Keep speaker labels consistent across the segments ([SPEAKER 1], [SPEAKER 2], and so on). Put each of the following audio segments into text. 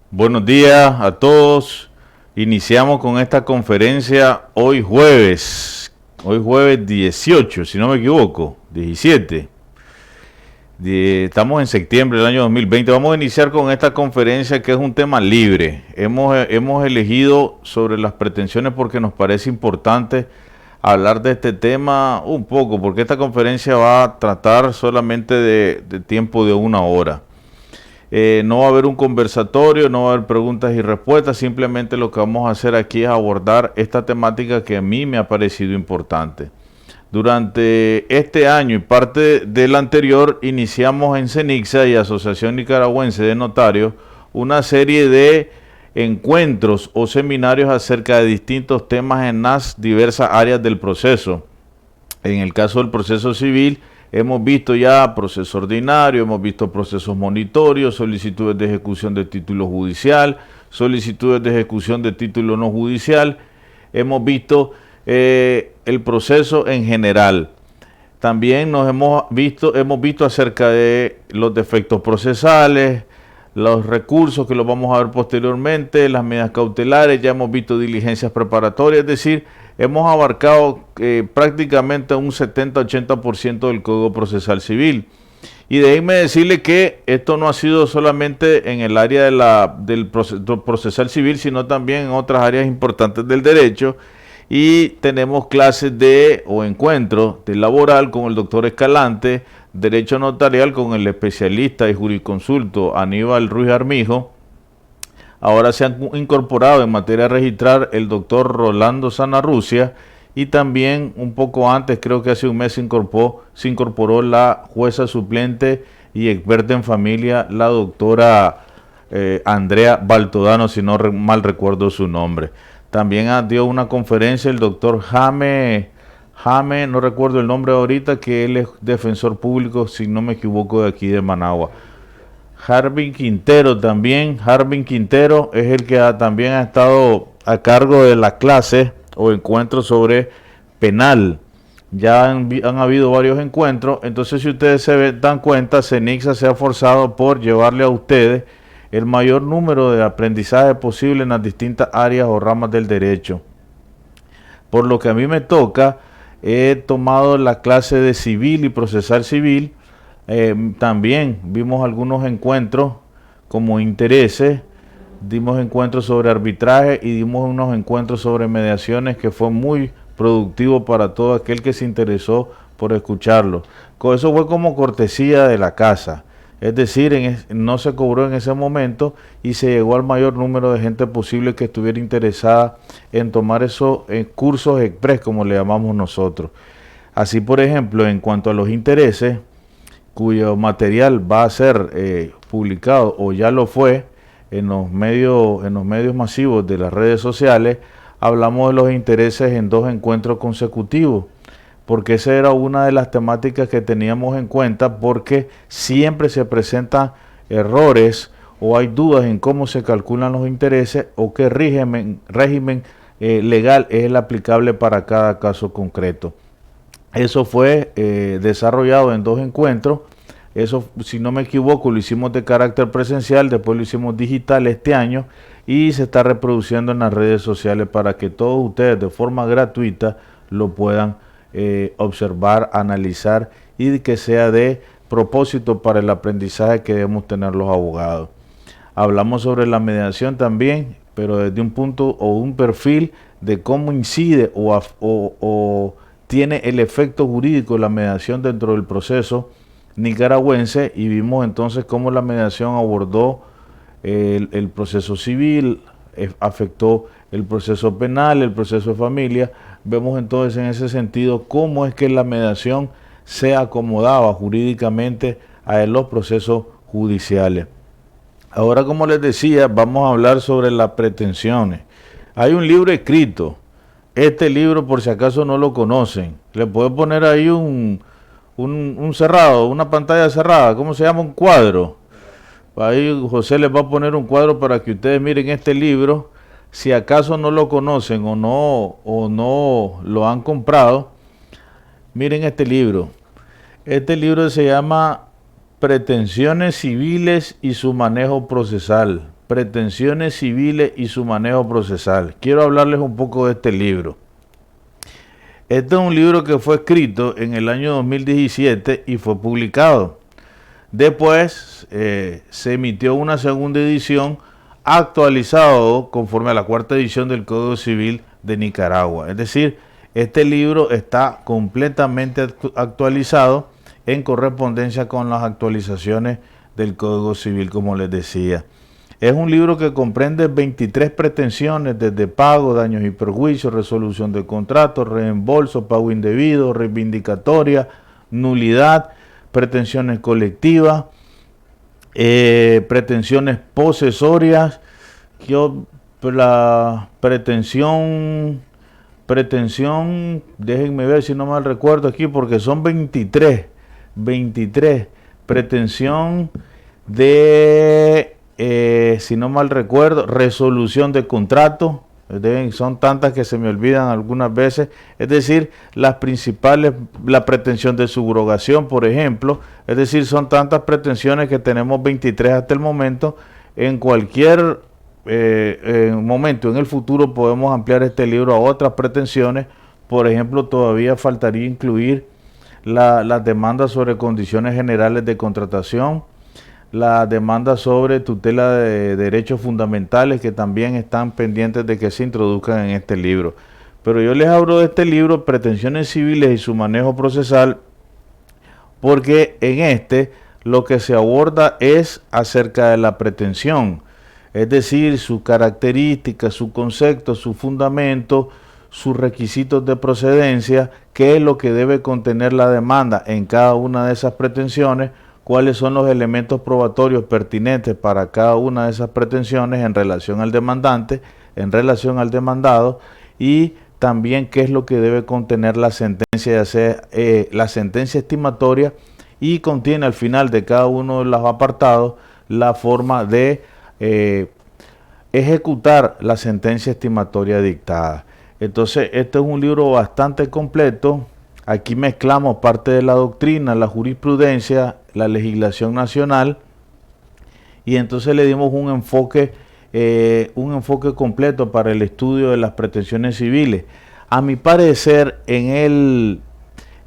[SPEAKER 1] Buenos días a todos. Iniciamos con esta conferencia hoy jueves 18, si no me equivoco, 17. Estamos en septiembre del año 2020. Vamos a iniciar con esta conferencia que es un tema libre. Hemos elegido sobre las pretensiones porque nos parece importante hablar de este tema un poco, porque esta conferencia va a tratar solamente de tiempo de 1 hora. No va a haber un conversatorio, no va a haber preguntas y respuestas, simplemente lo que vamos a hacer aquí es abordar esta temática que a mí me ha parecido importante. Durante este año y parte del anterior iniciamos en CENICSA y Asociación Nicaragüense de Notarios una serie de encuentros o seminarios acerca de distintos temas en las diversas áreas del proceso. En el caso del proceso civil, hemos visto ya proceso ordinario, hemos visto procesos monitorios, solicitudes de ejecución de título judicial, solicitudes de ejecución de título no judicial. Hemos visto el proceso en general. También hemos visto acerca de los defectos procesales, los recursos que los vamos a ver posteriormente, las medidas cautelares, ya hemos visto diligencias preparatorias, es decir, hemos abarcado prácticamente un 70-80% del Código Procesal Civil. Y déjenme decirle que esto no ha sido solamente en el área del procesal civil, sino también en otras áreas importantes del derecho. Y tenemos clases o encuentros de laboral con el doctor Escalante, derecho notarial con el especialista y jurisconsulto Aníbal Ruiz Armijo. Ahora se han incorporado en materia registral el doctor Rolando Sanarrucia y también un poco antes, creo que hace un mes, se incorporó la jueza suplente y experta en familia, la doctora Andrea Baltodano, si no mal recuerdo su nombre. También dio una conferencia el doctor Jame, no recuerdo el nombre ahorita, que él es defensor público, si no me equivoco, de aquí de Managua. Harvin Quintero también, es el que también ha estado a cargo de la clase o encuentros sobre penal. Ya han habido varios encuentros, entonces si ustedes dan cuenta, CENICSA se ha esforzado por llevarle a ustedes el mayor número de aprendizaje posible en las distintas áreas o ramas del derecho. Por lo que a mí me toca, he tomado la clase de civil y procesal civil. También vimos algunos encuentros como intereses, dimos encuentros sobre arbitraje y dimos unos encuentros sobre mediaciones que fue muy productivo para todo aquel que se interesó por escucharlo. Eso fue como cortesía de la casa. Es decir, no se cobró en ese momento y se llegó al mayor número de gente posible que estuviera interesada en tomar esos cursos express, como le llamamos nosotros. Así, por ejemplo, en cuanto a los intereses, cuyo material va a ser publicado o ya lo fue en los medios masivos de las redes sociales, hablamos de los intereses en 2 encuentros consecutivos, porque esa era una de las temáticas que teníamos en cuenta, porque siempre se presentan errores o hay dudas en cómo se calculan los intereses o qué régimen legal es el aplicable para cada caso concreto. Eso fue desarrollado en 2 encuentros. Eso, si no me equivoco, lo hicimos de carácter presencial, después lo hicimos digital este año y se está reproduciendo en las redes sociales para que todos ustedes de forma gratuita lo puedan observar, analizar y que sea de propósito para el aprendizaje que debemos tener los abogados. Hablamos sobre la mediación también, pero desde un punto o un perfil de cómo incide o tiene el efecto jurídico la mediación dentro del proceso nicaragüense, y vimos entonces cómo la mediación abordó el proceso civil, afectó el proceso penal, el proceso de familia. Vemos entonces en ese sentido cómo es que la mediación se acomodaba jurídicamente a los procesos judiciales. Ahora, como les decía, vamos a hablar sobre las pretensiones. Hay un libro escrito. Este libro, por si acaso no lo conocen, le puedo poner ahí un cerrado, una pantalla cerrada, ¿cómo se llama? Un cuadro. Ahí José les va a poner un cuadro para que ustedes miren este libro. Si acaso no lo conocen o no lo han comprado, miren este libro. Este libro se llama Pretensiones civiles y su manejo procesal. pretensiones civiles y su manejo procesal. Quiero hablarles un poco de este libro. Este es un libro que fue escrito en el año 2017 y fue publicado. Después se emitió una segunda edición actualizado conforme a la cuarta edición del Código Civil de Nicaragua. Es decir, este libro está completamente actualizado en correspondencia con las actualizaciones del Código Civil, como les decía. Es un libro que comprende 23 pretensiones desde pago, daños y perjuicios, resolución de contrato, reembolso, pago indebido, reivindicatoria, nulidad, pretensiones colectivas, pretensiones posesorias, la pretensión, déjenme ver si no mal recuerdo aquí, porque son 23, pretensión de, si no mal recuerdo, resolución de contrato. Son tantas que se me olvidan algunas veces. Es decir, las principales, la pretensión de subrogación, por ejemplo. Es decir, son tantas pretensiones que tenemos 23 hasta el momento. En cualquier momento en el futuro podemos ampliar este libro a otras pretensiones. Por ejemplo, todavía faltaría incluir las demandas sobre condiciones generales de contratación, la demanda sobre tutela de derechos fundamentales, que también están pendientes de que se introduzcan en este libro. Pero yo les hablo de este libro, Pretensiones Civiles y su manejo procesal, porque en este lo que se aborda es acerca de la pretensión, es decir, sus características, su concepto, su fundamento, sus requisitos de procedencia, qué es lo que debe contener la demanda en cada una de esas pretensiones, cuáles son los elementos probatorios pertinentes para cada una de esas pretensiones en relación al demandante, en relación al demandado, y también qué es lo que debe contener la sentencia, la sentencia estimatoria, y contiene al final de cada uno de los apartados la forma de ejecutar la sentencia estimatoria dictada. Entonces, este es un libro bastante completo. Aquí mezclamos parte de la doctrina, la jurisprudencia, la legislación nacional, y entonces le dimos un enfoque completo para el estudio de las pretensiones civiles. A mi parecer, en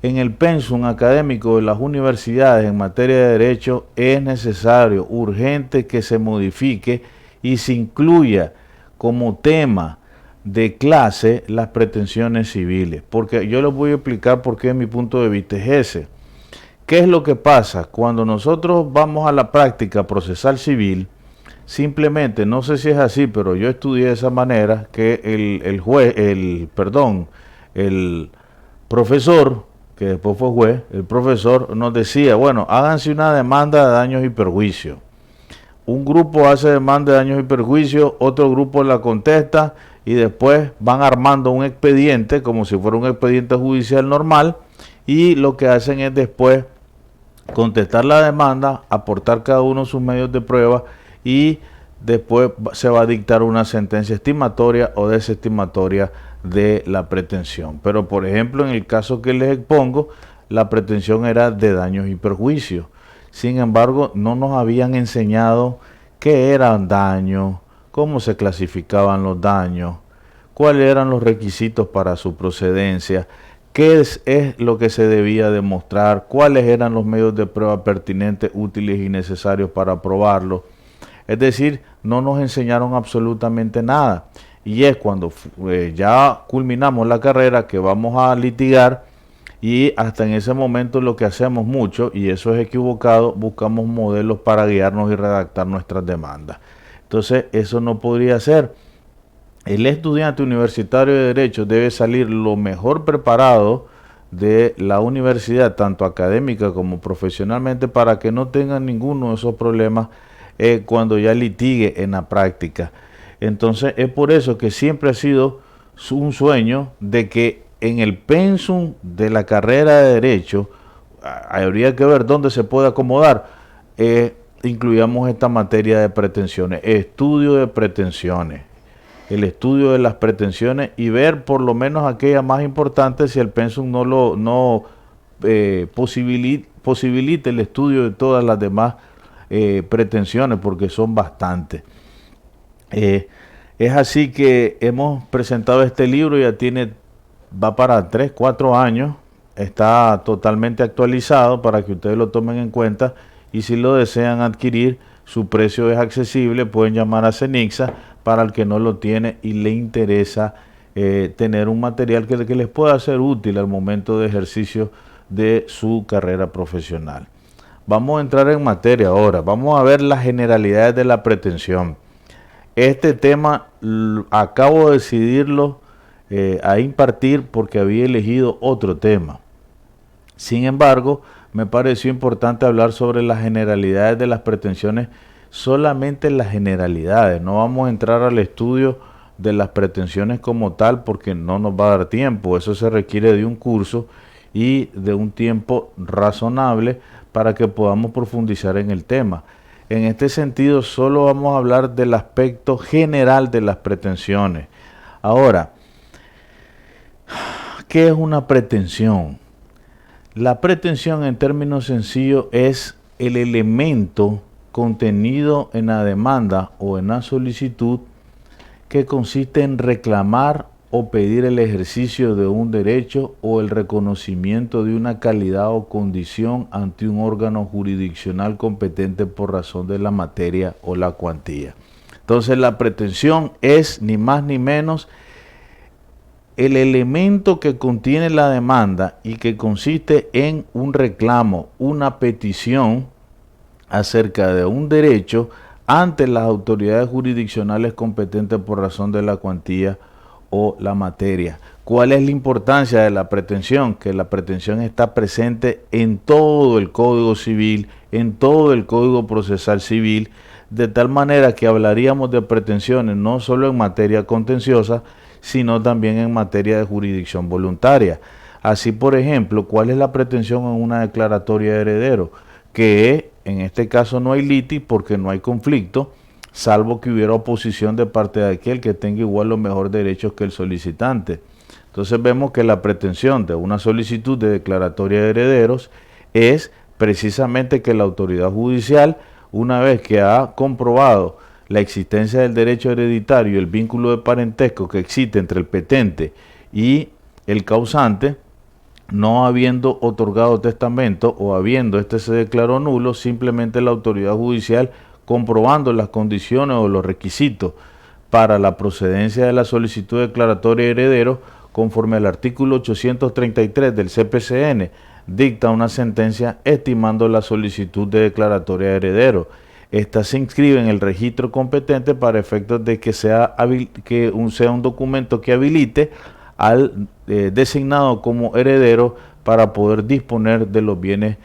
[SPEAKER 1] el pensum académico de las universidades en materia de derecho es necesario, urgente, que se modifique y se incluya como tema de clase las pretensiones civiles, porque yo les voy a explicar por qué mi punto de vista es ese. ¿Qué es lo que pasa? Cuando nosotros vamos a la práctica procesal civil, simplemente, no sé si es así, pero yo estudié de esa manera, que el profesor, que después fue juez, el profesor nos decía, bueno, háganse una demanda de daños y perjuicios. Un grupo hace demanda de daños y perjuicios, otro grupo la contesta, y después van armando un expediente como si fuera un expediente judicial normal, y lo que hacen es después contestar la demanda, aportar cada uno sus medios de prueba, y después se va a dictar una sentencia estimatoria o desestimatoria de la pretensión. Pero por ejemplo, en el caso que les expongo, la pretensión era de daños y perjuicios. Sin embargo, no nos habían enseñado qué eran daños, cómo se clasificaban los daños, cuáles eran los requisitos para su procedencia, qué es lo que se debía demostrar, cuáles eran los medios de prueba pertinentes, útiles y necesarios para probarlo. Es decir, no nos enseñaron absolutamente nada. Y es cuando ya culminamos la carrera que vamos a litigar, y hasta en ese momento lo que hacemos mucho, y eso es equivocado, buscamos modelos para guiarnos y redactar nuestras demandas. Entonces, eso no podría ser. El estudiante universitario de Derecho debe salir lo mejor preparado de la universidad, tanto académica como profesionalmente, para que no tengan ninguno de esos problemas cuando ya litigue en la práctica. Entonces, es por eso que siempre ha sido un sueño de que en el pensum de la carrera de Derecho, habría que ver dónde se puede acomodar, incluyamos esta materia de pretensiones, estudio de pretensiones, el estudio de las pretensiones, y ver por lo menos aquellas más importantes si el pensum no posibilite el estudio de todas las demás pretensiones, porque son bastantes. Eh, es así que hemos presentado este libro, va para 3, 4 años, está totalmente actualizado para que ustedes lo tomen en cuenta y si lo desean adquirir, su precio es accesible, pueden llamar a Cenixa para el que no lo tiene y le interesa tener un material que les pueda ser útil al momento de ejercicio de su carrera profesional. Vamos a entrar en materia ahora, vamos a ver las generalidades de la pretensión. Este tema acabo de decidirlo a impartir porque había elegido otro tema. Sin embargo, me pareció importante hablar sobre las generalidades de las pretensiones, solamente las generalidades. No vamos a entrar al estudio de las pretensiones como tal porque no nos va a dar tiempo. Eso se requiere de un curso y de un tiempo razonable para que podamos profundizar en el tema. En este sentido, solo vamos a hablar del aspecto general de las pretensiones. Ahora, ¿qué es una pretensión? La pretensión, en términos sencillos, es el elemento contenido en la demanda o en la solicitud que consiste en reclamar o pedir el ejercicio de un derecho o el reconocimiento de una calidad o condición ante un órgano jurisdiccional competente por razón de la materia o la cuantía. Entonces la pretensión es ni más ni menos el elemento que contiene la demanda y que consiste en un reclamo, una petición acerca de un derecho ante las autoridades jurisdiccionales competentes por razón de la cuantía o la materia. ¿Cuál es la importancia de la pretensión? Que la pretensión está presente en todo el Código Civil, en todo el Código Procesal Civil, de tal manera que hablaríamos de pretensiones no solo en materia contenciosa, sino también en materia de jurisdicción voluntaria. Así, por ejemplo, ¿cuál es la pretensión en una declaratoria de heredero? Que en este caso no hay litis porque no hay conflicto, salvo que hubiera oposición de parte de aquel que tenga igual o mejor derechos que el solicitante. Entonces vemos que la pretensión de una solicitud de declaratoria de herederos es precisamente que la autoridad judicial, una vez que ha comprobado la existencia del derecho hereditario y el vínculo de parentesco que existe entre el petente y el causante, no habiendo otorgado testamento o habiendo este se declaró nulo, simplemente la autoridad judicial comprobando las condiciones o los requisitos para la procedencia de la solicitud declaratoria de heredero, conforme al artículo 833 del CPCN, dicta una sentencia estimando la solicitud de declaratoria de heredero. Esta se inscribe en el registro competente para efectos de que sea un documento que habilite al designado como heredero para poder disponer de los bienes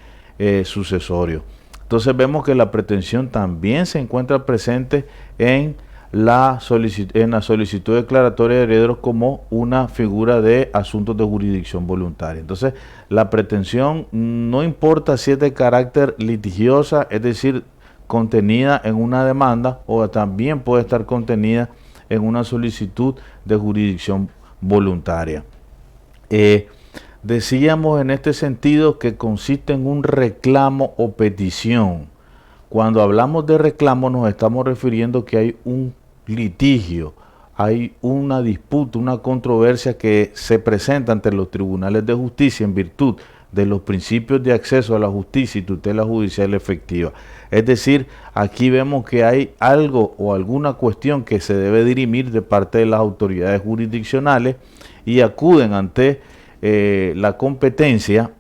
[SPEAKER 1] sucesorios. Entonces vemos que la pretensión también se encuentra presente en la solicitud declaratoria de herederos como una figura de asuntos de jurisdicción voluntaria. Entonces la pretensión no importa si es de carácter litigiosa, es decir, contenida en una demanda, o también puede estar contenida en una solicitud de jurisdicción voluntaria. Decíamos en este sentido que consiste en un reclamo o petición. Cuando hablamos de reclamo nos estamos refiriendo que hay un litigio, hay una disputa, una controversia que se presenta ante los tribunales de justicia en virtud de los principios de acceso a la justicia y tutela judicial efectiva. Es decir, aquí vemos que hay algo o alguna cuestión que se debe dirimir de parte de las autoridades jurisdiccionales y acuden ante la competencia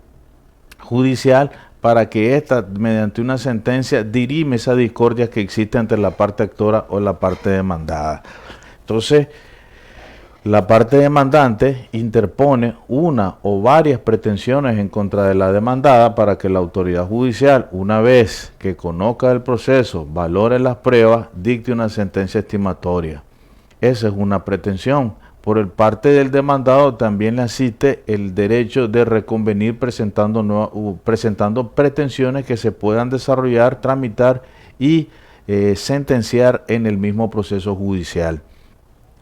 [SPEAKER 1] judicial para que ésta, mediante una sentencia, dirime esa discordia que existe entre la parte actora o la parte demandada. Entonces, la parte demandante interpone una o varias pretensiones en contra de la demandada para que la autoridad judicial, una vez que conozca el proceso, valore las pruebas, dicte una sentencia estimatoria. Esa es una pretensión. Por el parte del demandado también le asiste el derecho de reconvenir presentando pretensiones que se puedan desarrollar, tramitar y sentenciar en el mismo proceso judicial.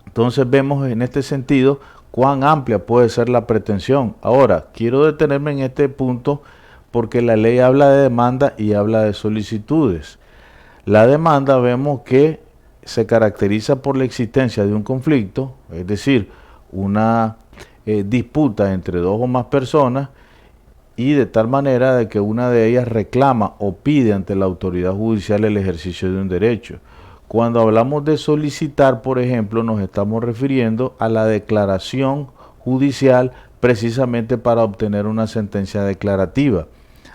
[SPEAKER 1] Entonces vemos en este sentido cuán amplia puede ser la pretensión. Ahora, quiero detenerme en este punto porque la ley habla de demanda y habla de solicitudes. La demanda vemos que se caracteriza por la existencia de un conflicto, es decir, una disputa entre dos o más personas, y de tal manera de que una de ellas reclama o pide ante la autoridad judicial el ejercicio de un derecho. Cuando hablamos de solicitar, por ejemplo, nos estamos refiriendo a la declaración judicial precisamente para obtener una sentencia declarativa.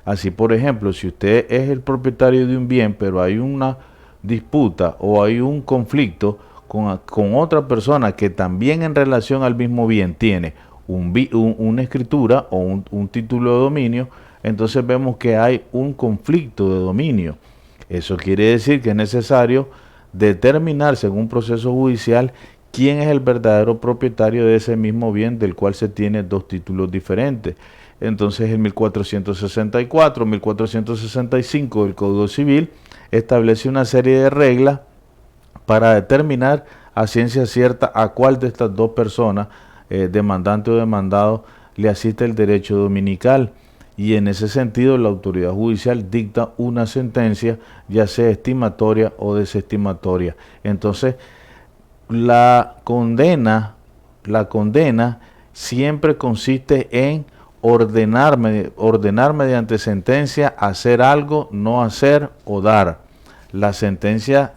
[SPEAKER 1] Así, por ejemplo, si usted es el propietario de un bien, pero hay una disputa o hay un conflicto con otra persona que también en relación al mismo bien tiene una escritura o un título de dominio, entonces vemos que hay un conflicto de dominio. Eso quiere decir que es necesario determinar, según un proceso judicial, quién es el verdadero propietario de ese mismo bien del cual se tiene dos títulos diferentes. Entonces en 1464, 1465 del Código Civil establece una serie de reglas para determinar a ciencia cierta a cuál de estas dos personas, demandante o demandado, le asiste el derecho dominical. Y en ese sentido la autoridad judicial dicta una sentencia, ya sea estimatoria o desestimatoria. Entonces la condena siempre consiste en ordenar mediante sentencia hacer algo, no hacer o dar. La sentencia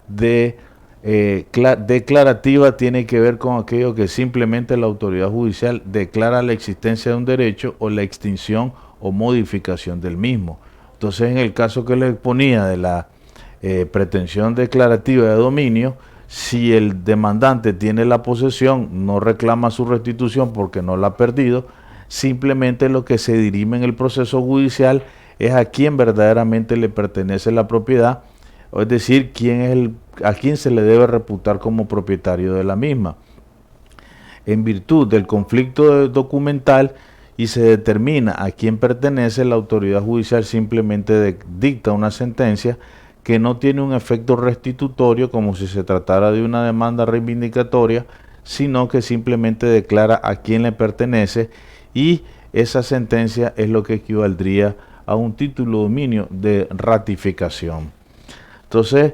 [SPEAKER 1] declarativa tiene que ver con aquello que simplemente la autoridad judicial declara la existencia de un derecho o la extinción o modificación del mismo. Entonces, en el caso que les ponía de la pretensión declarativa de dominio, si el demandante tiene la posesión, no reclama su restitución porque no la ha perdido, simplemente lo que se dirime en el proceso judicial es a quién verdaderamente le pertenece la propiedad, es decir, a quién se le debe reputar como propietario de la misma. En virtud del conflicto documental y se determina a quién pertenece, la autoridad judicial simplemente dicta una sentencia que no tiene un efecto restitutorio como si se tratara de una demanda reivindicatoria, sino que simplemente declara a quién le pertenece, y esa sentencia es lo que equivaldría a un título de dominio de ratificación. Entonces,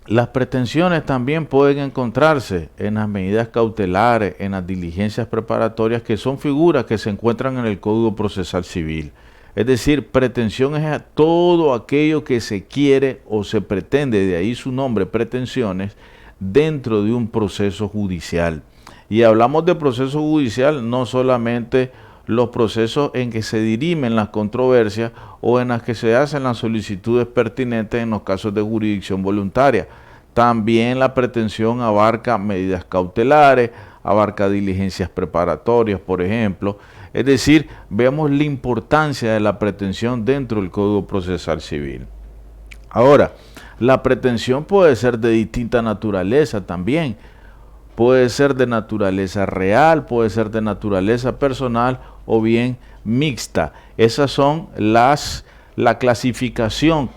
[SPEAKER 1] las pretensiones también pueden encontrarse en las medidas cautelares, en las diligencias preparatorias, que son figuras que se encuentran en el Código Procesal Civil. Es decir, pretensión es a todo aquello que se quiere o se pretende, de ahí su nombre, pretensiones, dentro de un proceso judicial. Y hablamos de proceso judicial no solamente los procesos en que se dirimen las controversias o en las que se hacen las solicitudes pertinentes en los casos de jurisdicción voluntaria. También la pretensión abarca medidas cautelares, abarca diligencias preparatorias, por ejemplo. Es decir, vemos la importancia de la pretensión dentro del Código Procesal Civil. Ahora, la pretensión puede ser de distinta naturaleza también. Puede ser de naturaleza real, puede ser de naturaleza personal o bien mixta. Esas son la clasificación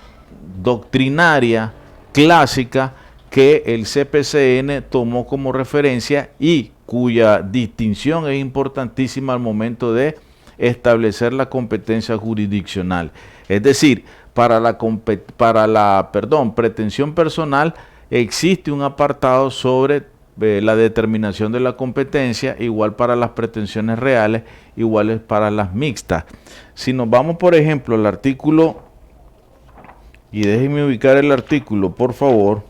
[SPEAKER 1] doctrinaria clásica que el CPCN tomó como referencia y cuya distinción es importantísima al momento de establecer la competencia jurisdiccional. Es decir, para la pretensión personal existe un apartado sobre la determinación de la competencia, igual para las pretensiones reales, iguales para las mixtas. Si nos vamos, por ejemplo, al artículo, y déjenme ubicar el artículo, por favor,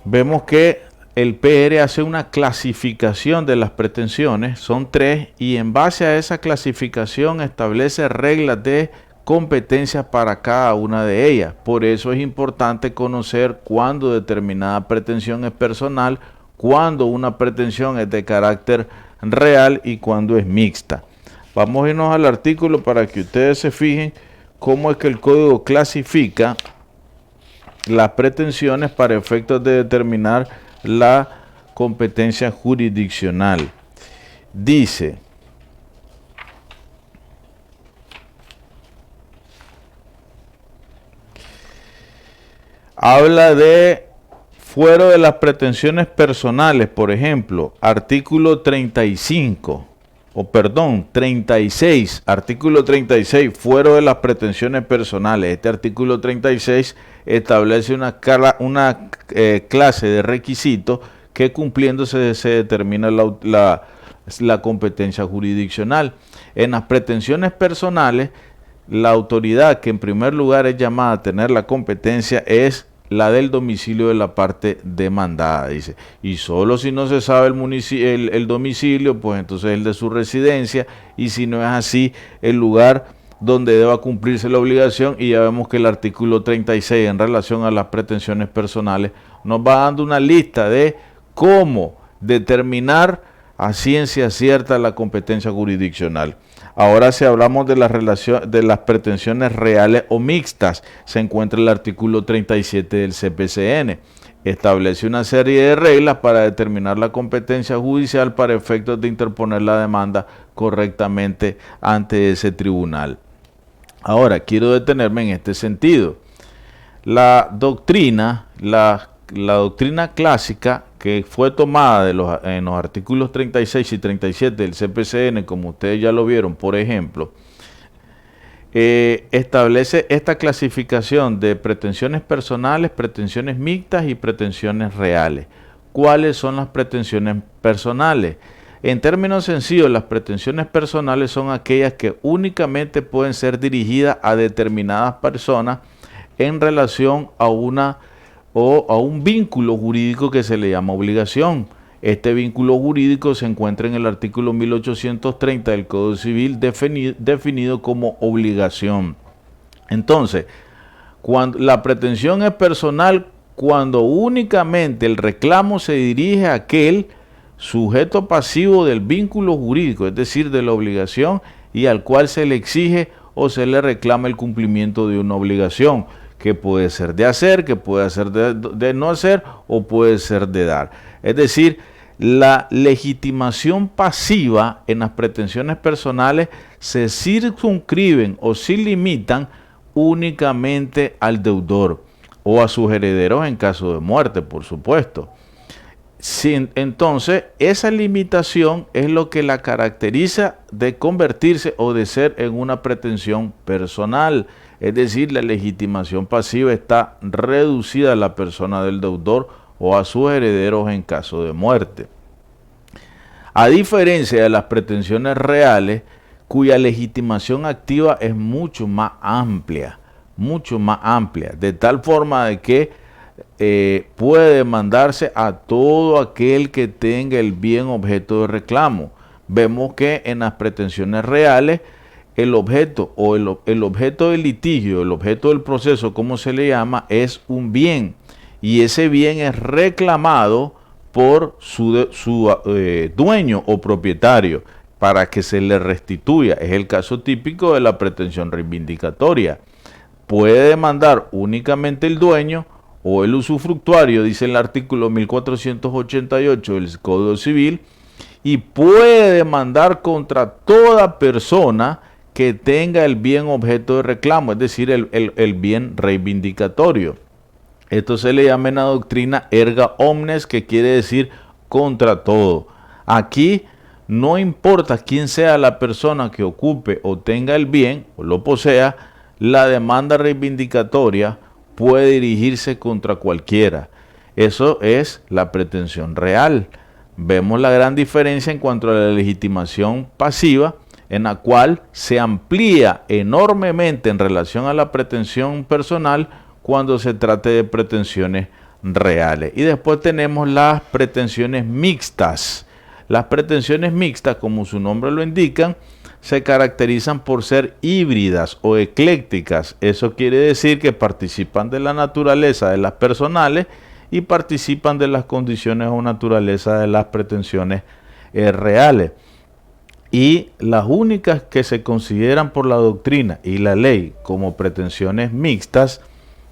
[SPEAKER 1] vemos que el PR hace una clasificación de las pretensiones, son 3, y en base a esa clasificación establece reglas de competencias para cada una de ellas. Por eso es importante conocer cuándo determinada pretensión es personal, cuándo una pretensión es de carácter real y cuándo es mixta. Vamos a irnos al artículo para que ustedes se fijen cómo es que el código clasifica las pretensiones para efectos de determinar la competencia jurisdiccional. Dice: habla de fuero de las pretensiones personales, por ejemplo, artículo 35. 36, artículo 36, fuero de las pretensiones personales. Este artículo 36 establece una clase de requisitos que cumpliéndose se determina la competencia jurisdiccional. En las pretensiones personales, la autoridad que en primer lugar es llamada a tener la competencia es la del domicilio de la parte demandada, dice, y solo si no se sabe el domicilio, pues entonces el de su residencia, y si no es así, el lugar donde deba cumplirse la obligación. Y ya vemos que el artículo 36 en relación a las pretensiones personales nos va dando una lista de cómo determinar a ciencia cierta la competencia jurisdiccional. Ahora, si hablamos de las pretensiones reales o mixtas, se encuentra el artículo 37 del CPCN. Establece una serie de reglas para determinar la competencia judicial para efectos de interponer la demanda correctamente ante ese tribunal. Ahora, quiero detenerme en este sentido. La doctrina clásica que fue tomada en los artículos 36 y 37 del CPCN, como ustedes ya lo vieron, por ejemplo, establece esta clasificación de pretensiones personales, pretensiones mixtas y pretensiones reales. ¿Cuáles son las pretensiones personales? En términos sencillos, las pretensiones personales son aquellas que únicamente pueden ser dirigidas a determinadas personas en relación a un vínculo jurídico que se le llama obligación. Este vínculo jurídico se encuentra en el artículo 1830 del Código Civil definido como obligación. Entonces, cuando la pretensión es personal, cuando únicamente el reclamo se dirige a aquel sujeto pasivo del vínculo jurídico, es decir, de la obligación, y al cual se le exige o se le reclama el cumplimiento de una obligación, que puede ser de hacer, que puede ser de no hacer o puede ser de dar. Es decir, la legitimación pasiva en las pretensiones personales se circunscriben o se limitan únicamente al deudor o a sus herederos en caso de muerte, por supuesto. Entonces, esa limitación es lo que la caracteriza de convertirse o de ser en una pretensión personal. Es decir, la legitimación pasiva está reducida a la persona del deudor o a sus herederos en caso de muerte. A diferencia de las pretensiones reales, cuya legitimación activa es mucho más amplia, de tal forma de que puede demandarse a todo aquel que tenga el bien objeto de reclamo. Vemos que en las pretensiones reales, el objeto o el objeto del litigio, el objeto del proceso, como se le llama, es un bien, y ese bien es reclamado por su dueño o propietario para que se le restituya. Es el caso típico de la pretensión reivindicatoria. Puede demandar únicamente el dueño o el usufructuario, dice el artículo 1488 del Código Civil, y puede demandar contra toda persona que tenga el bien objeto de reclamo, es decir, el bien reivindicatorio. Esto se le llama en la doctrina erga omnes, que quiere decir contra todo. Aquí no importa quién sea la persona que ocupe o tenga el bien o lo posea, la demanda reivindicatoria puede dirigirse contra cualquiera. Eso es la pretensión real. Vemos la gran diferencia en cuanto a la legitimación pasiva, en la cual se amplía enormemente en relación a la pretensión personal cuando se trate de pretensiones reales. Y después tenemos las pretensiones mixtas. Las pretensiones mixtas, como su nombre lo indica, se caracterizan por ser híbridas o eclécticas. Eso quiere decir que participan de la naturaleza de las personales y participan de las condiciones o naturaleza de las pretensiones reales. Y las únicas que se consideran por la doctrina y la ley como pretensiones mixtas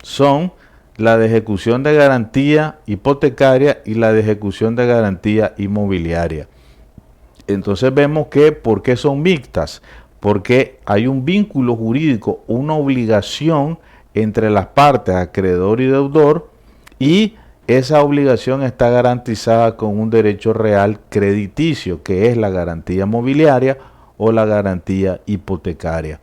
[SPEAKER 1] son la de ejecución de garantía hipotecaria y la de ejecución de garantía inmobiliaria. Entonces vemos que, ¿por qué son mixtas? Porque hay un vínculo jurídico, una obligación entre las partes, acreedor y deudor, y esa obligación está garantizada con un derecho real crediticio, que es la garantía mobiliaria o la garantía hipotecaria.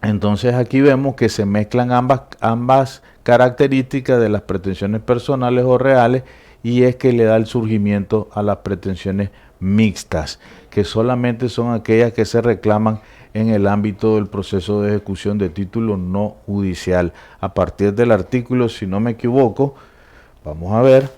[SPEAKER 1] Entonces aquí vemos que se mezclan ambas características de las pretensiones personales o reales, y es que le da el surgimiento a las pretensiones mixtas, que solamente son aquellas que se reclaman en el ámbito del proceso de ejecución de título no judicial. A partir del artículo, si no me equivoco, vamos a ver,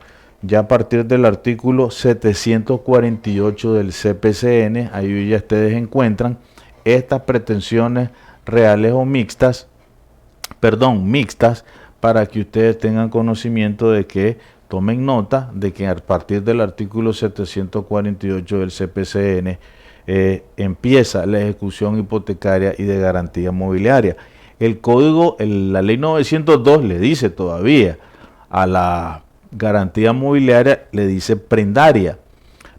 [SPEAKER 1] ya a partir del artículo 748 del CPCN, ahí ya ustedes encuentran estas pretensiones reales o mixtas, para que ustedes tengan conocimiento de que tomen nota de que a partir del artículo 748 del CPCN empieza la ejecución hipotecaria y de garantía mobiliaria. El código, la ley 902 le dice todavía a la garantía mobiliaria, le dice prendaria,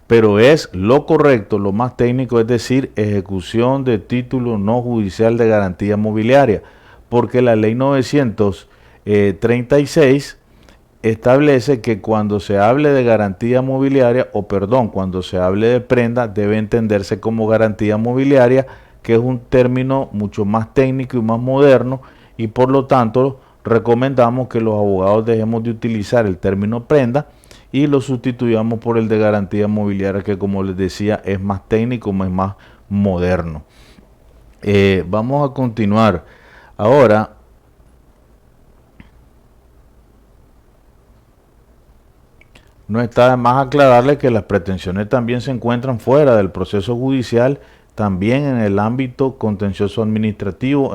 [SPEAKER 1] pero es lo correcto, lo más técnico, es decir, ejecución de título no judicial de garantía mobiliaria, porque la ley 936 establece que cuando se hable de garantía mobiliaria, cuando se hable de prenda, debe entenderse como garantía mobiliaria, que es un término mucho más técnico y más moderno, y por lo tanto recomendamos que los abogados dejemos de utilizar el término prenda y lo sustituyamos por el de garantía mobiliaria, que, como les decía, es más técnico, es más moderno. Vamos a continuar. Ahora, no está de más aclararle que las pretensiones también se encuentran fuera del proceso judicial, también en el ámbito contencioso administrativo,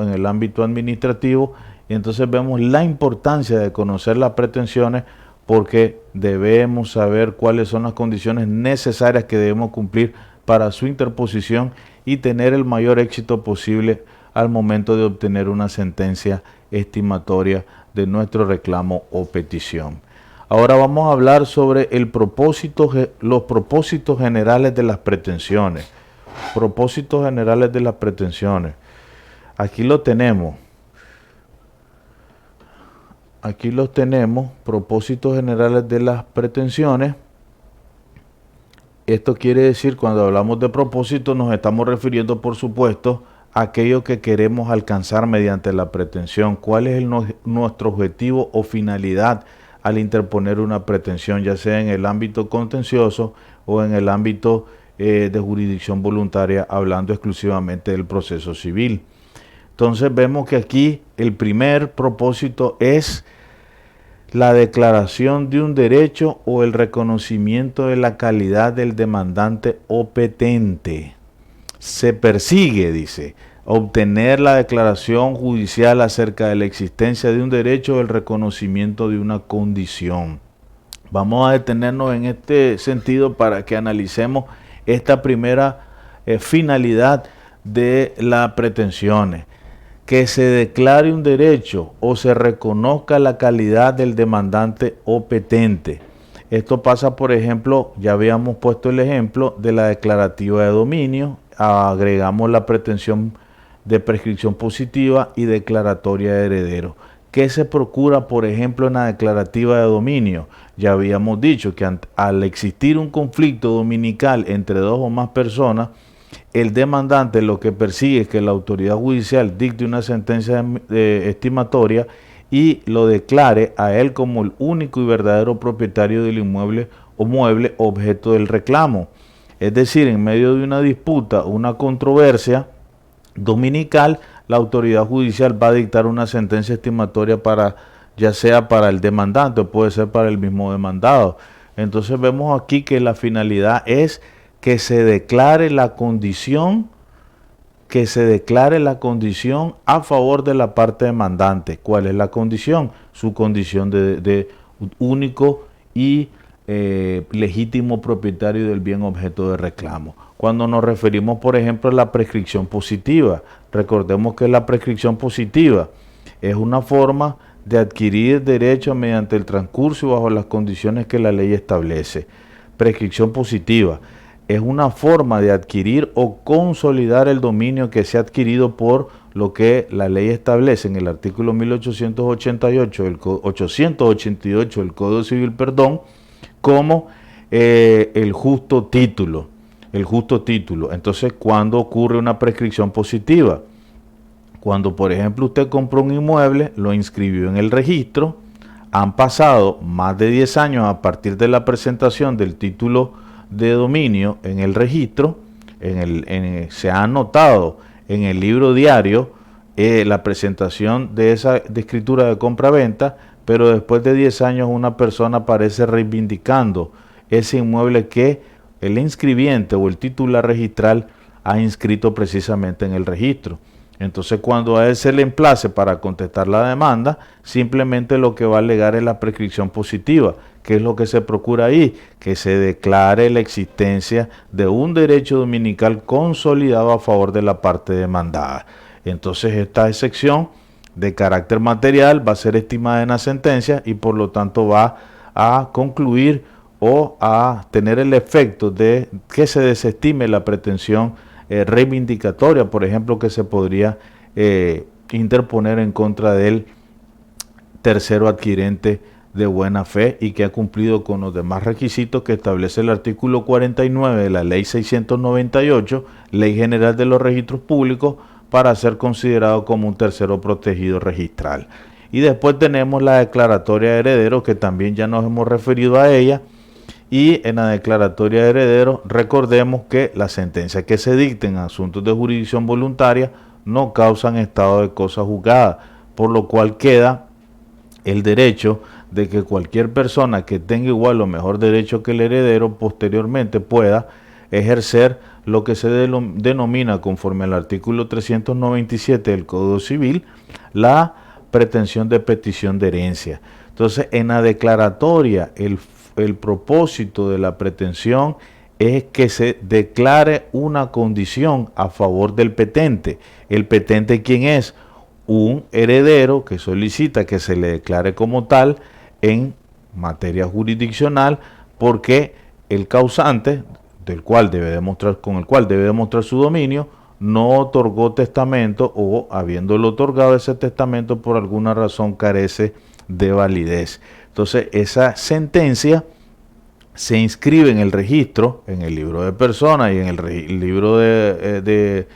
[SPEAKER 1] y entonces vemos la importancia de conocer las pretensiones, porque debemos saber cuáles son las condiciones necesarias que debemos cumplir para su interposición y tener el mayor éxito posible al momento de obtener una sentencia estimatoria de nuestro reclamo o petición. Ahora vamos a hablar sobre los propósitos generales de las pretensiones. Propósitos generales de las pretensiones. Aquí lo tenemos. Aquí los tenemos, propósitos generales de las pretensiones. Esto quiere decir, cuando hablamos de propósito, nos estamos refiriendo, por supuesto, a aquello que queremos alcanzar mediante la pretensión. ¿Cuál es nuestro objetivo o finalidad al interponer una pretensión, ya sea en el ámbito contencioso o en el ámbito de jurisdicción voluntaria, hablando exclusivamente del proceso civil? Entonces vemos que aquí el primer propósito es la declaración de un derecho o el reconocimiento de la calidad del demandante o petente. Se persigue, dice, obtener la declaración judicial acerca de la existencia de un derecho o el reconocimiento de una condición. Vamos a detenernos en este sentido para que analicemos esta primera finalidad de las pretensiones. Que se declare un derecho o se reconozca la calidad del demandante o petente. Esto pasa, por ejemplo, ya habíamos puesto el ejemplo de la declarativa de dominio, agregamos la pretensión de prescripción positiva y declaratoria de heredero. ¿Qué se procura, por ejemplo, en la declarativa de dominio? Ya habíamos dicho que al existir un conflicto dominical entre dos o más personas, el demandante lo que persigue es que la autoridad judicial dicte una sentencia estimatoria y lo declare a él como el único y verdadero propietario del inmueble o mueble objeto del reclamo. Es decir, en medio de una disputa o una controversia dominical, la autoridad judicial va a dictar una sentencia estimatoria ya sea para el demandante o puede ser para el mismo demandado. Entonces vemos aquí que la finalidad es que se declare la condición, a favor de la parte demandante. ¿Cuál es la condición? Su condición de único y legítimo propietario del bien objeto de reclamo. Cuando nos referimos, por ejemplo, a la prescripción positiva, recordemos que la prescripción positiva es una forma de adquirir derechos mediante el transcurso y bajo las condiciones que la ley establece. Prescripción positiva es una forma de adquirir o consolidar el dominio que se ha adquirido por lo que la ley establece en el artículo 1888, 888 del Código Civil, perdón, como el justo título. El justo título. Entonces, ¿cuándo ocurre una prescripción positiva? Cuando, por ejemplo, usted compró un inmueble, lo inscribió en el registro, han pasado más de 10 años a partir de la presentación del título de dominio en el registro, se ha anotado en el libro diario la presentación de esa de escritura de compra-venta, pero después de 10 años una persona aparece reivindicando ese inmueble que el inscribiente o el titular registral ha inscrito precisamente en el registro. Entonces, cuando a él se le emplace para contestar la demanda, simplemente lo que va a alegar es la prescripción positiva. ¿Qué es lo que se procura ahí? Que se declare la existencia de un derecho dominical consolidado a favor de la parte demandada. Entonces, esta excepción de carácter material va a ser estimada en la sentencia y por lo tanto va a concluir o a tener el efecto de que se desestime la pretensión reivindicatoria, por ejemplo, que se podría interponer en contra del tercero adquirente de buena fe y que ha cumplido con los demás requisitos que establece el artículo 49 de la Ley 698, Ley General de los Registros Públicos, para ser considerado como un tercero protegido registral. Y después tenemos la declaratoria de herederos, que también ya nos hemos referido a ella. Y en la declaratoria de herederos, recordemos que las sentencias que se dicten en asuntos de jurisdicción voluntaria no causan estado de cosas juzgadas, por lo cual queda el derecho de que cualquier persona que tenga igual o mejor derecho que el heredero posteriormente pueda ejercer lo que se denomina, conforme al artículo 397 del Código Civil, la pretensión de petición de herencia. Entonces, en la declaratoria, el propósito de la pretensión es que se declare una condición a favor del petente. ¿El petente quién es? Un heredero que solicita que se le declare como tal en materia jurisdiccional, porque el causante, con el cual debe demostrar su dominio, no otorgó testamento, o habiéndolo otorgado ese testamento por alguna razón carece de validez. Entonces, esa sentencia se inscribe en el registro, en el libro de personas y en el libro de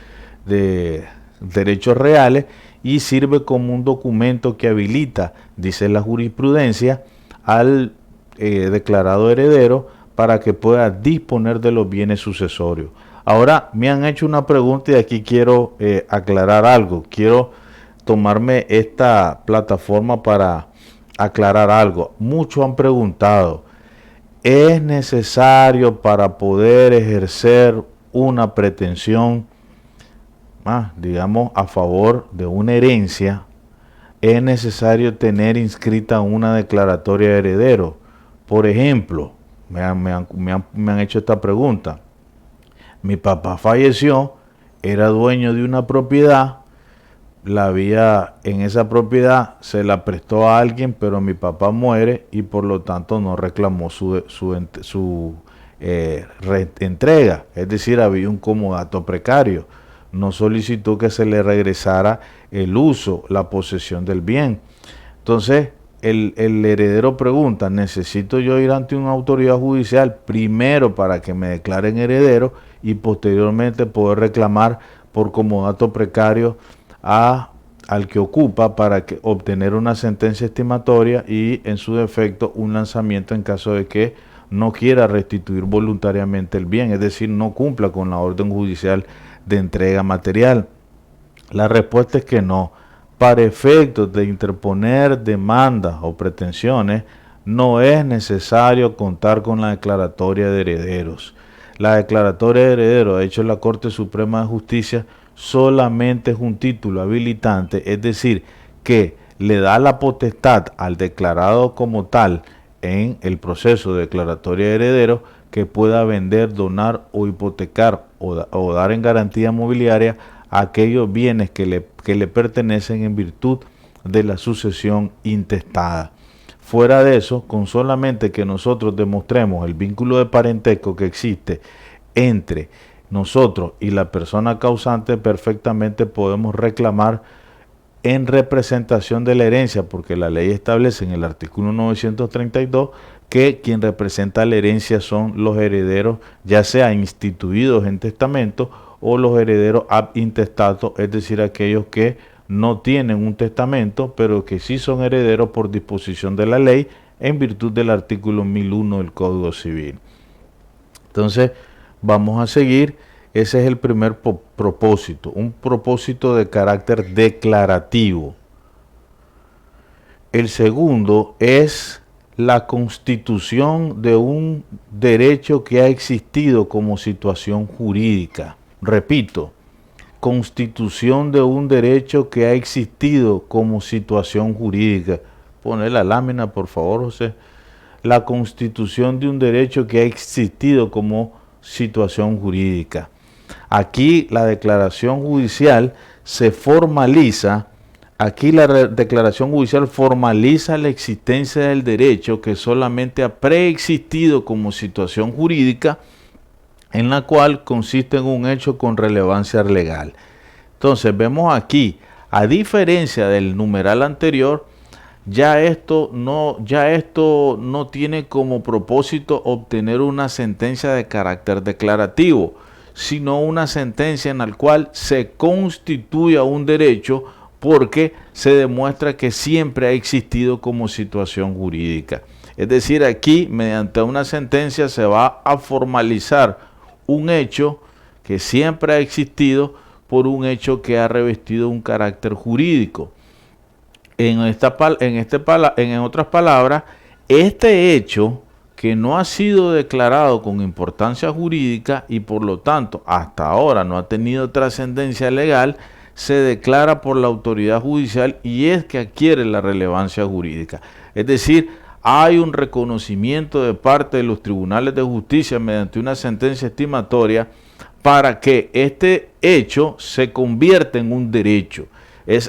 [SPEAKER 1] derechos reales, y sirve como un documento que habilita, dice la jurisprudencia, al declarado heredero para que pueda disponer de los bienes sucesorios. Ahora me han hecho una pregunta y aquí quiero aclarar algo. Quiero tomarme esta plataforma para aclarar algo. Muchos han preguntado, ¿es necesario para poder ejercer una pretensión, digamos, a favor de una herencia, es necesario tener inscrita una declaratoria de heredero? Por ejemplo, me han hecho esta pregunta. Mi papá falleció, era dueño de una propiedad, en esa propiedad se la prestó a alguien, pero mi papá muere y por lo tanto no reclamó su entrega, es decir, había un comodato precario, no solicitó que se le regresara el uso, la posesión del bien. Entonces, el heredero pregunta, ¿necesito yo ir ante una autoridad judicial primero para que me declaren heredero y posteriormente poder reclamar por comodato precario al que ocupa para obtener una sentencia estimatoria y, en su defecto, un lanzamiento en caso de que no quiera restituir voluntariamente el bien, es decir, no cumpla con la orden judicial de entrega material? La respuesta es que no. Para efectos de interponer demandas o pretensiones, no es necesario contar con la declaratoria de herederos. La declaratoria de herederos, de hecho, la Corte Suprema de Justicia solamente es un título habilitante, es decir, que le da la potestad al declarado como tal en el proceso de declaratoria de herederos que pueda vender, donar o hipotecar o dar en garantía mobiliaria aquellos bienes que le pertenecen en virtud de la sucesión intestada. Fuera de eso, con solamente que nosotros demostremos el vínculo de parentesco que existe entre nosotros y la persona causante perfectamente podemos reclamar en representación de la herencia, porque la ley establece en el artículo 932 que quien representa la herencia son los herederos, ya sea instituidos en testamento o los herederos ab intestato, es decir, aquellos que no tienen un testamento, pero que sí son herederos por disposición de la ley en virtud del artículo 1001 del Código Civil. Entonces, vamos a seguir. Ese es el primer propósito, un propósito de carácter declarativo. El segundo es la constitución de un derecho que ha existido como situación jurídica. Repito, constitución de un derecho que ha existido como situación jurídica. Pone la lámina, por favor, José. La constitución de un derecho que ha existido como situación jurídica. Aquí la declaración judicial se formaliza, declaración judicial formaliza la existencia del derecho que solamente ha preexistido como situación jurídica, en la cual consiste en un hecho con relevancia legal. Entonces vemos aquí, a diferencia del numeral anterior, ya esto no tiene como propósito obtener una sentencia de carácter declarativo, sino una sentencia en la cual se constituya un derecho porque se demuestra que siempre ha existido como situación jurídica. Es decir, aquí mediante una sentencia se va a formalizar un hecho que siempre ha existido por un hecho que ha revestido un carácter jurídico. En otras palabras, este hecho que no ha sido declarado con importancia jurídica y por lo tanto hasta ahora no ha tenido trascendencia legal, se declara por la autoridad judicial y es que adquiere la relevancia jurídica. Es decir, hay un reconocimiento de parte de los tribunales de justicia mediante una sentencia estimatoria para que este hecho se convierta en un derecho.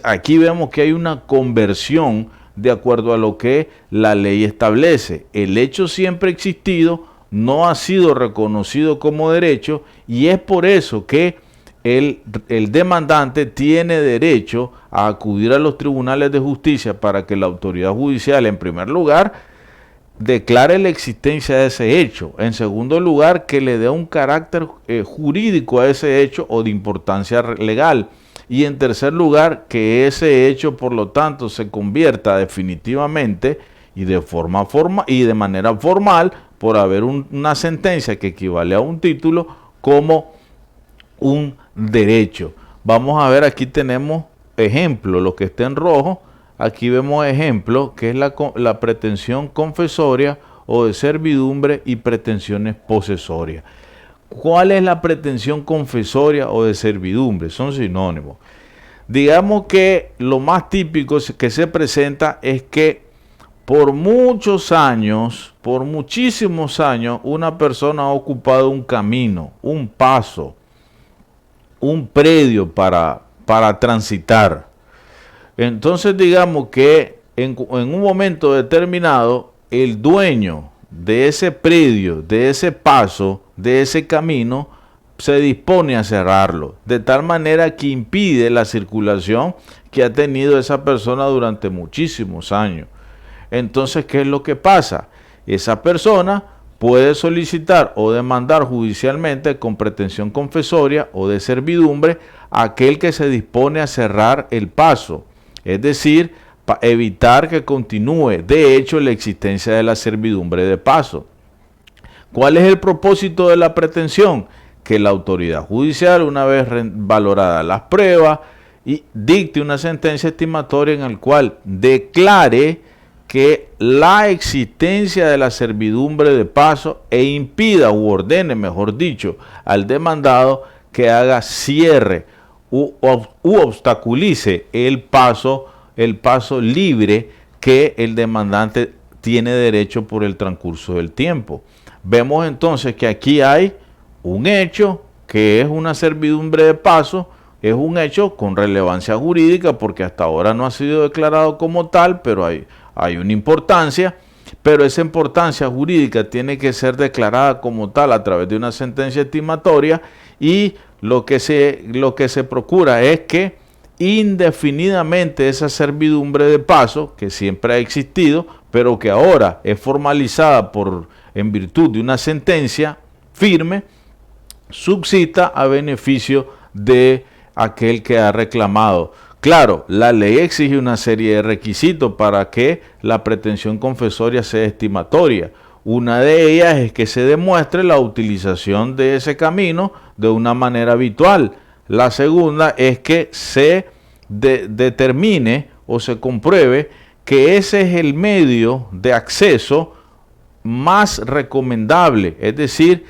[SPEAKER 1] Aquí vemos que hay una conversión de acuerdo a lo que la ley establece. El hecho siempre ha existido, no ha sido reconocido como derecho y es por eso que el demandante tiene derecho a acudir a los tribunales de justicia para que la autoridad judicial, en primer lugar, declare la existencia de ese hecho. En segundo lugar, que le dé un carácter jurídico a ese hecho o de importancia legal. Y en tercer lugar, que ese hecho, por lo tanto, se convierta definitivamente y de manera formal, por haber una sentencia que equivale a un título, como un derecho. Vamos a ver, aquí tenemos ejemplo, lo que está en rojo. Aquí vemos ejemplo, que es la pretensión confesoria o de servidumbre y pretensiones posesorias. ¿Cuál es la pretensión confesoria o de servidumbre? Son sinónimos. Digamos que lo más típico que se presenta es que por muchos años, por muchísimos años, una persona ha ocupado un camino, un paso, un predio para transitar. Entonces digamos que en un momento determinado, el dueño de ese predio, de ese paso, de ese camino, se dispone a cerrarlo, de tal manera que impide la circulación que ha tenido esa persona durante muchísimos años. Entonces, ¿qué es lo que pasa? Esa persona puede solicitar o demandar judicialmente con pretensión confesoria o de servidumbre a aquel que se dispone a cerrar el paso, es decir, para evitar que continúe de hecho la existencia de la servidumbre de paso. ¿Cuál es el propósito de la pretensión? Que la autoridad judicial, una vez valoradas las pruebas, y dicte una sentencia estimatoria en la cual declare que la existencia de la servidumbre de paso e impida u ordene, mejor dicho, al demandado que haga cierre u obstaculice el paso libre que el demandante tiene derecho por el transcurso del tiempo. Vemos entonces que aquí hay un hecho que es una servidumbre de paso, es un hecho con relevancia jurídica porque hasta ahora no ha sido declarado como tal, pero hay una importancia, pero esa importancia jurídica tiene que ser declarada como tal a través de una sentencia estimatoria y lo que se procura es que indefinidamente esa servidumbre de paso, que siempre ha existido, pero que ahora es formalizada en virtud de una sentencia firme, subsista a beneficio de aquel que ha reclamado. Claro, la ley exige una serie de requisitos para que la pretensión confesoria sea estimatoria. Una de ellas es que se demuestre la utilización de ese camino de una manera habitual. La segunda es que se determine o se compruebe que ese es el medio de acceso más recomendable, es decir,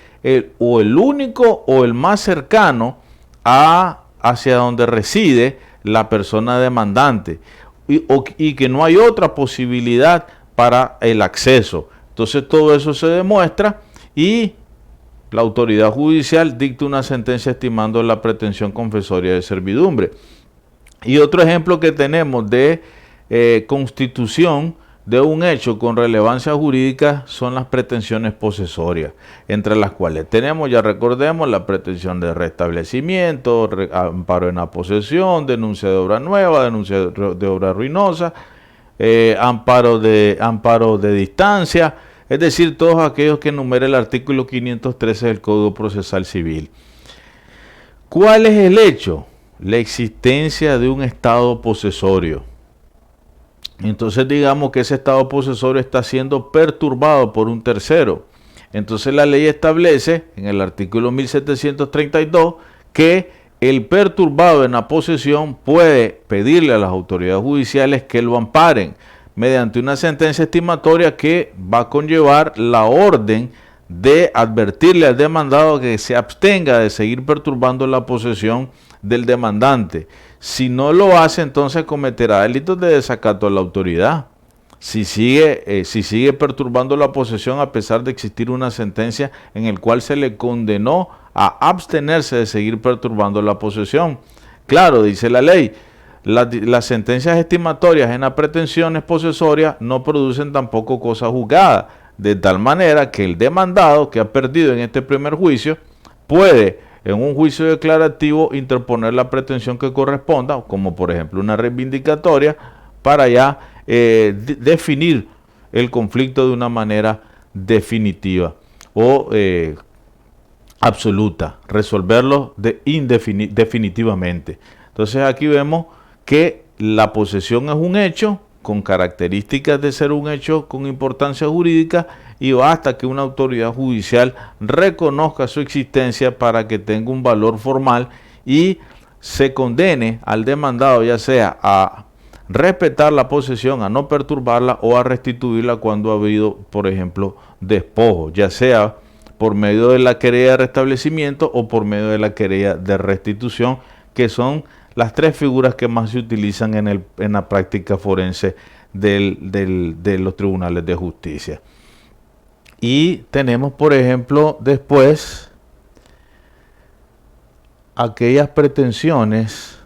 [SPEAKER 1] o el único o el más cercano hacia donde reside la persona demandante y que no hay otra posibilidad para el acceso. Entonces todo eso se demuestra y la autoridad judicial dicta una sentencia estimando la pretensión confesoria de servidumbre. Y otro ejemplo que tenemos de constitución de un hecho con relevancia jurídica son las pretensiones posesorias, entre las cuales tenemos, ya recordemos, la pretensión de restablecimiento, amparo en la posesión, denuncia de obra nueva, denuncia de obra ruinosa, amparo de distancia, es decir, todos aquellos que enumera el artículo 513 del Código Procesal Civil. ¿Cuál es el hecho? La existencia de un estado posesorio. Entonces digamos que ese estado posesorio está siendo perturbado por un tercero. Entonces la ley establece en el artículo 1732 que el perturbado en la posesión puede pedirle a las autoridades judiciales que lo amparen mediante una sentencia estimatoria que va a conllevar la orden de advertirle al demandado que se abstenga de seguir perturbando la posesión del demandante. Si no lo hace, entonces cometerá delitos de desacato a la autoridad. Si sigue perturbando la posesión a pesar de existir una sentencia en la cual se le condenó a abstenerse de seguir perturbando la posesión. Claro, dice la ley, las sentencias estimatorias en las pretensiones posesorias no producen tampoco cosa juzgada, de tal manera que el demandado que ha perdido en este primer juicio puede en un juicio declarativo interponer la pretensión que corresponda, como por ejemplo una reivindicatoria, para ya definir el conflicto de una manera definitiva o absoluta, resolverlo definitivamente. Entonces aquí vemos que la posesión es un hecho con características de ser un hecho con importancia jurídica y basta que una autoridad judicial reconozca su existencia para que tenga un valor formal y se condene al demandado ya sea a respetar la posesión, a no perturbarla o a restituirla cuando ha habido, por ejemplo, despojo, ya sea por medio de la querella de restablecimiento o por medio de la querella de restitución, que son las tres figuras que más se utilizan en la práctica forense de los tribunales de justicia. Y tenemos, por ejemplo, después aquellas pretensiones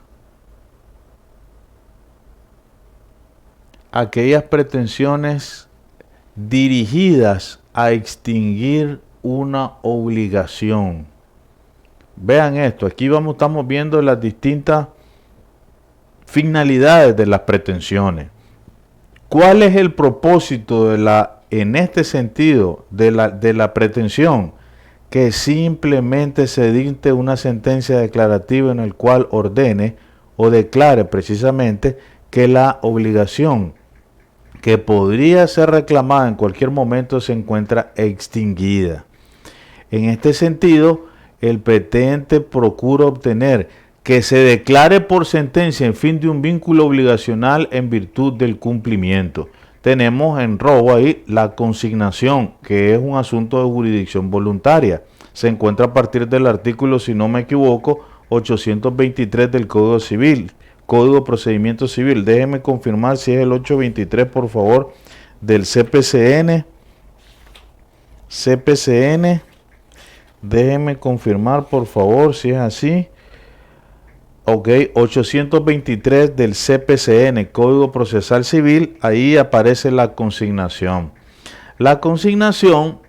[SPEAKER 1] dirigidas a extinguir una obligación. Vean esto, aquí estamos viendo las distintas finalidades de las pretensiones. ¿Cuál es el propósito en este sentido de la pretensión? Que simplemente se dicte una sentencia declarativa en el cual ordene o declare precisamente que la obligación que podría ser reclamada en cualquier momento se encuentra extinguida. En este sentido, el petente procura obtener que se declare por sentencia en fin de un vínculo obligacional en virtud del cumplimiento. Tenemos en rojo ahí la consignación, que es un asunto de jurisdicción voluntaria. Se encuentra a partir del artículo, si no me equivoco, 823 del Código Civil, Código de Procedimiento Civil. Déjeme confirmar si es el 823, por favor, del CPCN. Déjeme confirmar, por favor, si es así. Ok, 823 del CPCN, Código Procesal Civil, ahí aparece la consignación. La consignación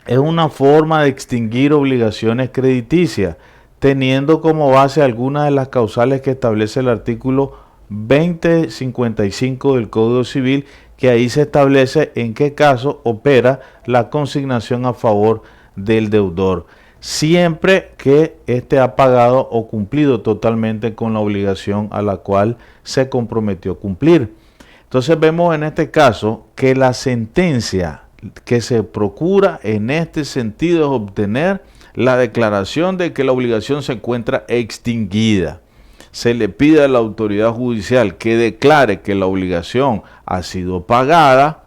[SPEAKER 1] es una forma de extinguir obligaciones crediticias. teniendo como base algunas de las causales que establece el artículo 2055 del Código Civil, que ahí se establece en qué caso opera la consignación a favor del deudor, siempre que éste ha pagado o cumplido totalmente con la obligación a la cual se comprometió a cumplir. Entonces vemos en este caso que la sentencia que se procura en este sentido es obtener la declaración de que la obligación se encuentra extinguida. Se le pide a la autoridad judicial que declare que la obligación ha sido pagada,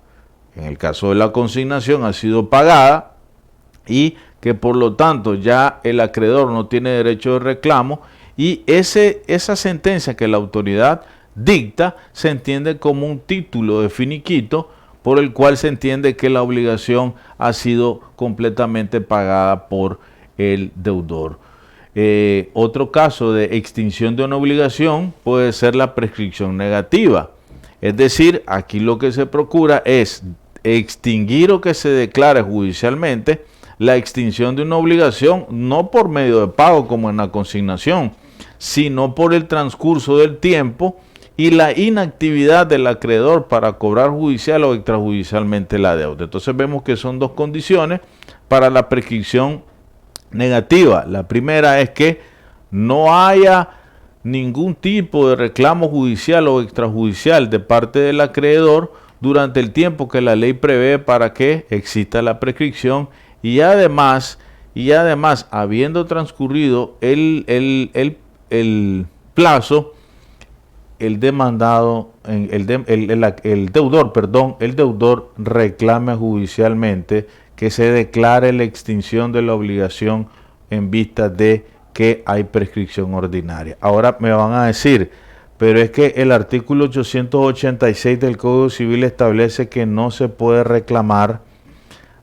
[SPEAKER 1] en el caso de la consignación ha sido pagada, y que por lo tanto ya el acreedor no tiene derecho de reclamo, y esa sentencia que la autoridad dicta se entiende como un título de finiquito por el cual se entiende que la obligación ha sido completamente pagada por el deudor. Otro caso de extinción de una obligación puede ser la prescripción negativa. Es decir, aquí lo que se procura es extinguir o que se declare judicialmente la extinción de una obligación, no por medio de pago como en la consignación, sino por el transcurso del tiempo y la inactividad del acreedor para cobrar judicial o extrajudicialmente la deuda. Entonces vemos que son dos condiciones para la prescripción negativa. La primera es que no haya ningún tipo de reclamo judicial o extrajudicial de parte del acreedor durante el tiempo que la ley prevé para que exista la prescripción, y además habiendo transcurrido el plazo, el deudor reclame judicialmente que se declare la extinción de la obligación en vista de que hay prescripción ordinaria. Ahora me van a decir, pero es que el artículo 886 del Código Civil establece que no se puede reclamar,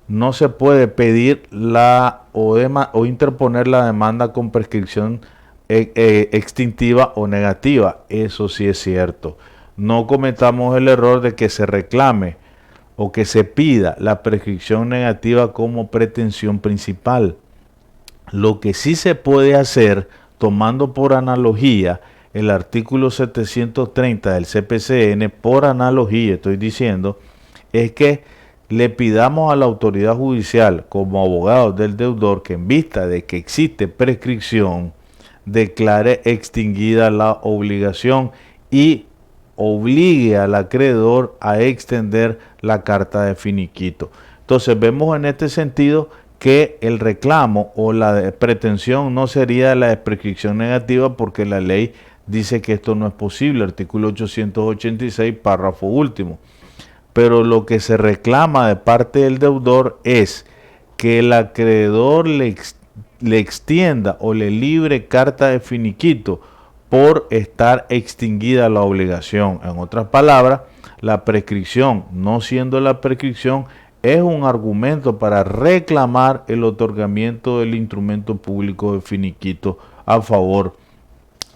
[SPEAKER 1] no se puede pedir o interponer la demanda con prescripción extintiva o negativa. Eso sí es cierto. No cometamos el error de que se reclame o que se pida la prescripción negativa como pretensión principal. Lo que sí se puede hacer, tomando por analogía el artículo 730 del CPCN, por analogía estoy diciendo, es que le pidamos a la autoridad judicial como abogados del deudor que en vista de que existe prescripción, declare extinguida la obligación y obligue al acreedor a extender la carta de finiquito. Entonces vemos en este sentido que el reclamo o la pretensión no sería la de prescripción negativa, porque la ley dice que esto no es posible, artículo 886, párrafo último. Pero lo que se reclama de parte del deudor es que el acreedor le extienda o le libre carta de finiquito por estar extinguida la obligación. En otras palabras, la prescripción, no siendo la prescripción, es un argumento para reclamar el otorgamiento del instrumento público de finiquito a favor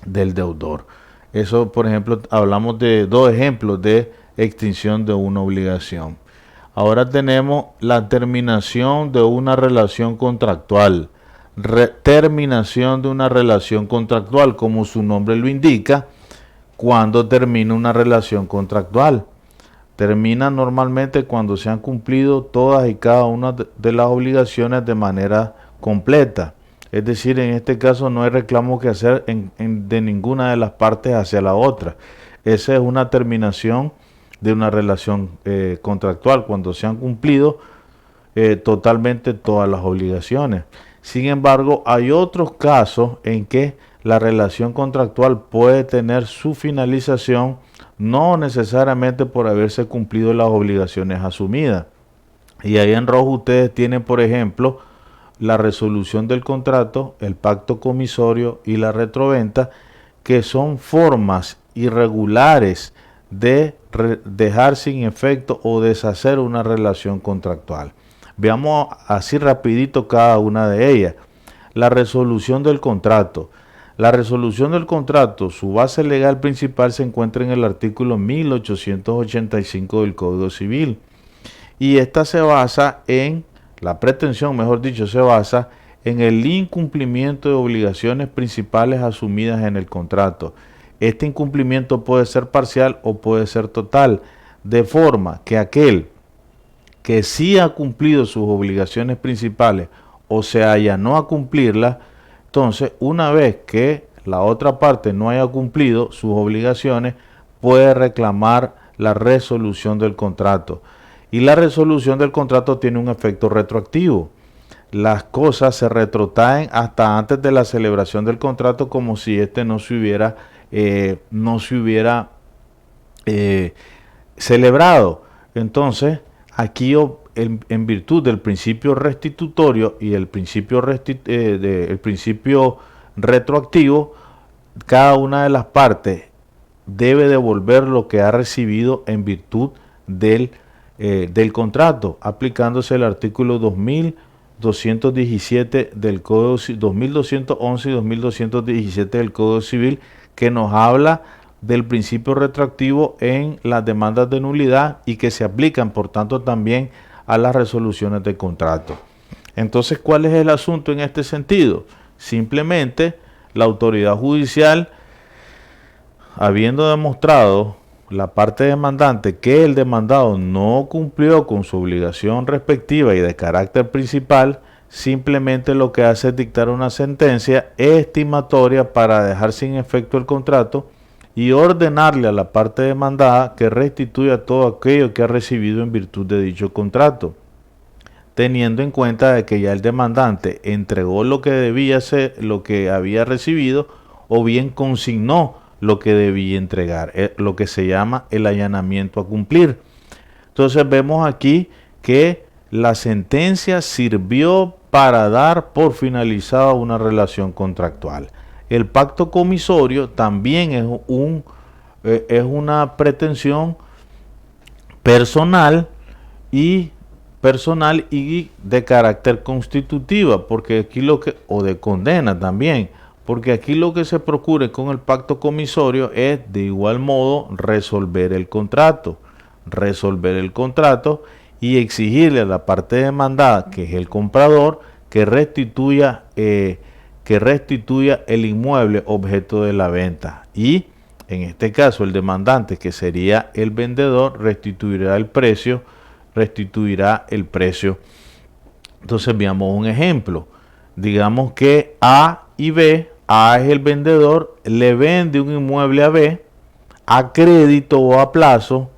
[SPEAKER 1] del deudor. Eso, por ejemplo, hablamos de dos ejemplos de extinción de una obligación. Ahora tenemos la terminación de una relación contractual. Terminación de una relación contractual, como su nombre lo indica. Cuando termina una relación contractual, termina normalmente cuando se han cumplido todas y cada una de las obligaciones de manera completa. Es decir, en este caso no hay reclamo que hacer de ninguna de las partes hacia la otra. Esa es una terminación de una relación contractual, cuando se han cumplido totalmente todas las obligaciones. Sin embargo, hay otros casos en que la relación contractual puede tener su finalización no necesariamente por haberse cumplido las obligaciones asumidas. Y ahí en rojo ustedes tienen, por ejemplo, la resolución del contrato, el pacto comisorio y la retroventa, que son formas irregulares de dejar sin efecto o deshacer una relación contractual. Veamos así rapidito cada una de ellas. La resolución del contrato. La resolución del contrato, su base legal principal se encuentra en el artículo 1885 del Código Civil. Y esta se basa en, la pretensión, mejor dicho, se basa en el incumplimiento de obligaciones principales asumidas en el contrato. Este incumplimiento puede ser parcial o puede ser total, de forma que aquel que sí ha cumplido sus obligaciones principales o se allanó a cumplirlas, entonces una vez que la otra parte no haya cumplido sus obligaciones, puede reclamar la resolución del contrato. Y la resolución del contrato tiene un efecto retroactivo. Las cosas se retrotraen hasta antes de la celebración del contrato, como si este no se hubiera celebrado. Entonces, aquí en virtud del principio restitutorio y el principio retroactivo, cada una de las partes debe devolver lo que ha recibido en virtud del contrato, aplicándose el artículo 2217 del Código 2211 y 2217 del Código Civil, que nos habla del principio retroactivo en las demandas de nulidad y que se aplican, por tanto, también a las resoluciones de contrato. Entonces, ¿cuál es el asunto en este sentido? Simplemente la autoridad judicial, habiendo demostrado la parte demandante que el demandado no cumplió con su obligación respectiva y de carácter principal, simplemente lo que hace es dictar una sentencia estimatoria para dejar sin efecto el contrato y ordenarle a la parte demandada que restituya todo aquello que ha recibido en virtud de dicho contrato, teniendo en cuenta de que ya el demandante entregó lo que debía ser, lo que había recibido, o bien consignó lo que debía entregar, lo que se llama el allanamiento a cumplir. Entonces vemos aquí que la sentencia sirvió para dar por finalizada una relación contractual. El pacto comisorio también es una pretensión personal y de carácter constitutiva, porque aquí o de condena también, porque aquí lo que se procure con el pacto comisorio es de igual modo resolver el contrato y exigirle a la parte demandada, que es el comprador, que restituya el inmueble objeto de la venta. Y en este caso el demandante, que sería el vendedor, restituirá el precio. Entonces veamos un ejemplo. Digamos que A y B, A es el vendedor, le vende un inmueble a B a crédito o a plazo.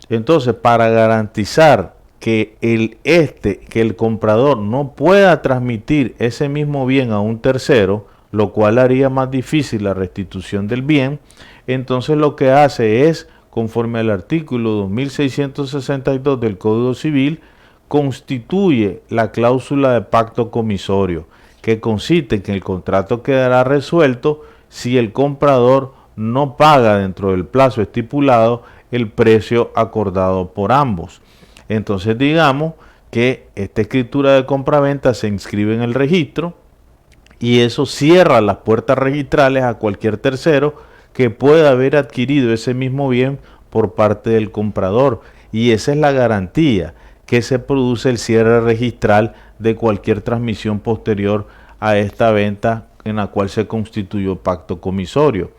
[SPEAKER 1] Entonces, para garantizar que el comprador no pueda transmitir ese mismo bien a un tercero, lo cual haría más difícil la restitución del bien, entonces lo que hace es, conforme al artículo 2662 del Código Civil, constituye la cláusula de pacto comisorio, que consiste en que el contrato quedará resuelto si el comprador no paga dentro del plazo estipulado el precio acordado por ambos. Entonces digamos que esta escritura de compraventa se inscribe en el registro y eso cierra las puertas registrales a cualquier tercero que pueda haber adquirido ese mismo bien por parte del comprador, y esa es la garantía que se produce el cierre registral de cualquier transmisión posterior a esta venta en la cual se constituyó pacto comisorio.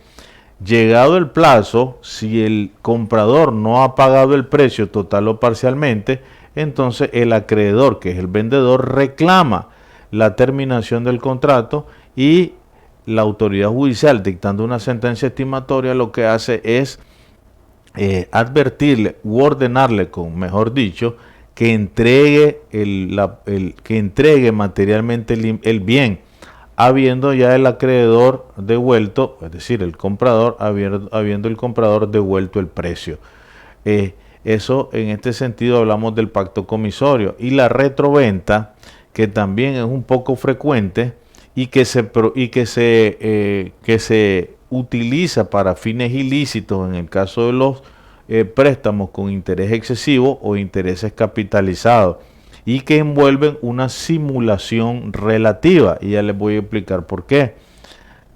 [SPEAKER 1] Llegado el plazo, si el comprador no ha pagado el precio total o parcialmente, entonces el acreedor, que es el vendedor, reclama la terminación del contrato y la autoridad judicial, dictando una sentencia estimatoria, lo que hace es advertirle u ordenarle, mejor dicho, que entregue materialmente el bien, habiendo ya el acreedor devuelto, es decir, el comprador, habiendo el comprador devuelto el precio. Eso, en este sentido, hablamos del pacto comisorio. Y la retroventa, que también es un poco frecuente y que se utiliza para fines ilícitos en el caso de los préstamos con interés excesivo o intereses capitalizados, y que envuelven una simulación relativa, y ya les voy a explicar por qué.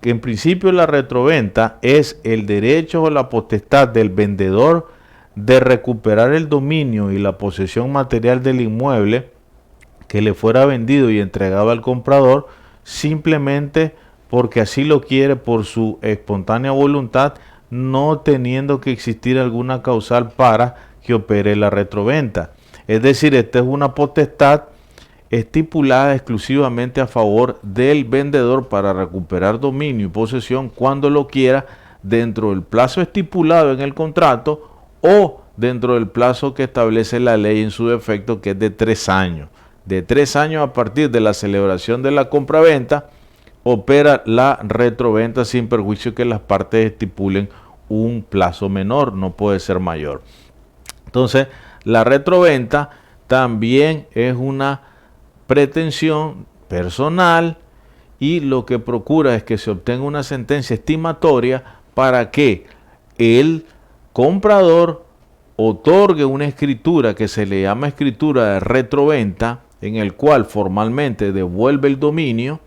[SPEAKER 1] Que en principio la retroventa es el derecho o la potestad del vendedor de recuperar el dominio y la posesión material del inmueble que le fuera vendido y entregado al comprador simplemente porque así lo quiere por su espontánea voluntad, no teniendo que existir alguna causal para que opere la retroventa. Es decir, esta es una potestad estipulada exclusivamente a favor del vendedor para recuperar dominio y posesión cuando lo quiera, dentro del plazo estipulado en el contrato o dentro del plazo que establece la ley en su defecto, que es de 3 años. De 3 años a partir de la celebración de la compraventa, opera la retroventa sin perjuicio que las partes estipulen un plazo menor, no puede ser mayor. Entonces, la retroventa también es una pretensión personal y lo que procura es que se obtenga una sentencia estimatoria para que el comprador otorgue una escritura que se le llama escritura de retroventa, en el cual formalmente devuelve el dominio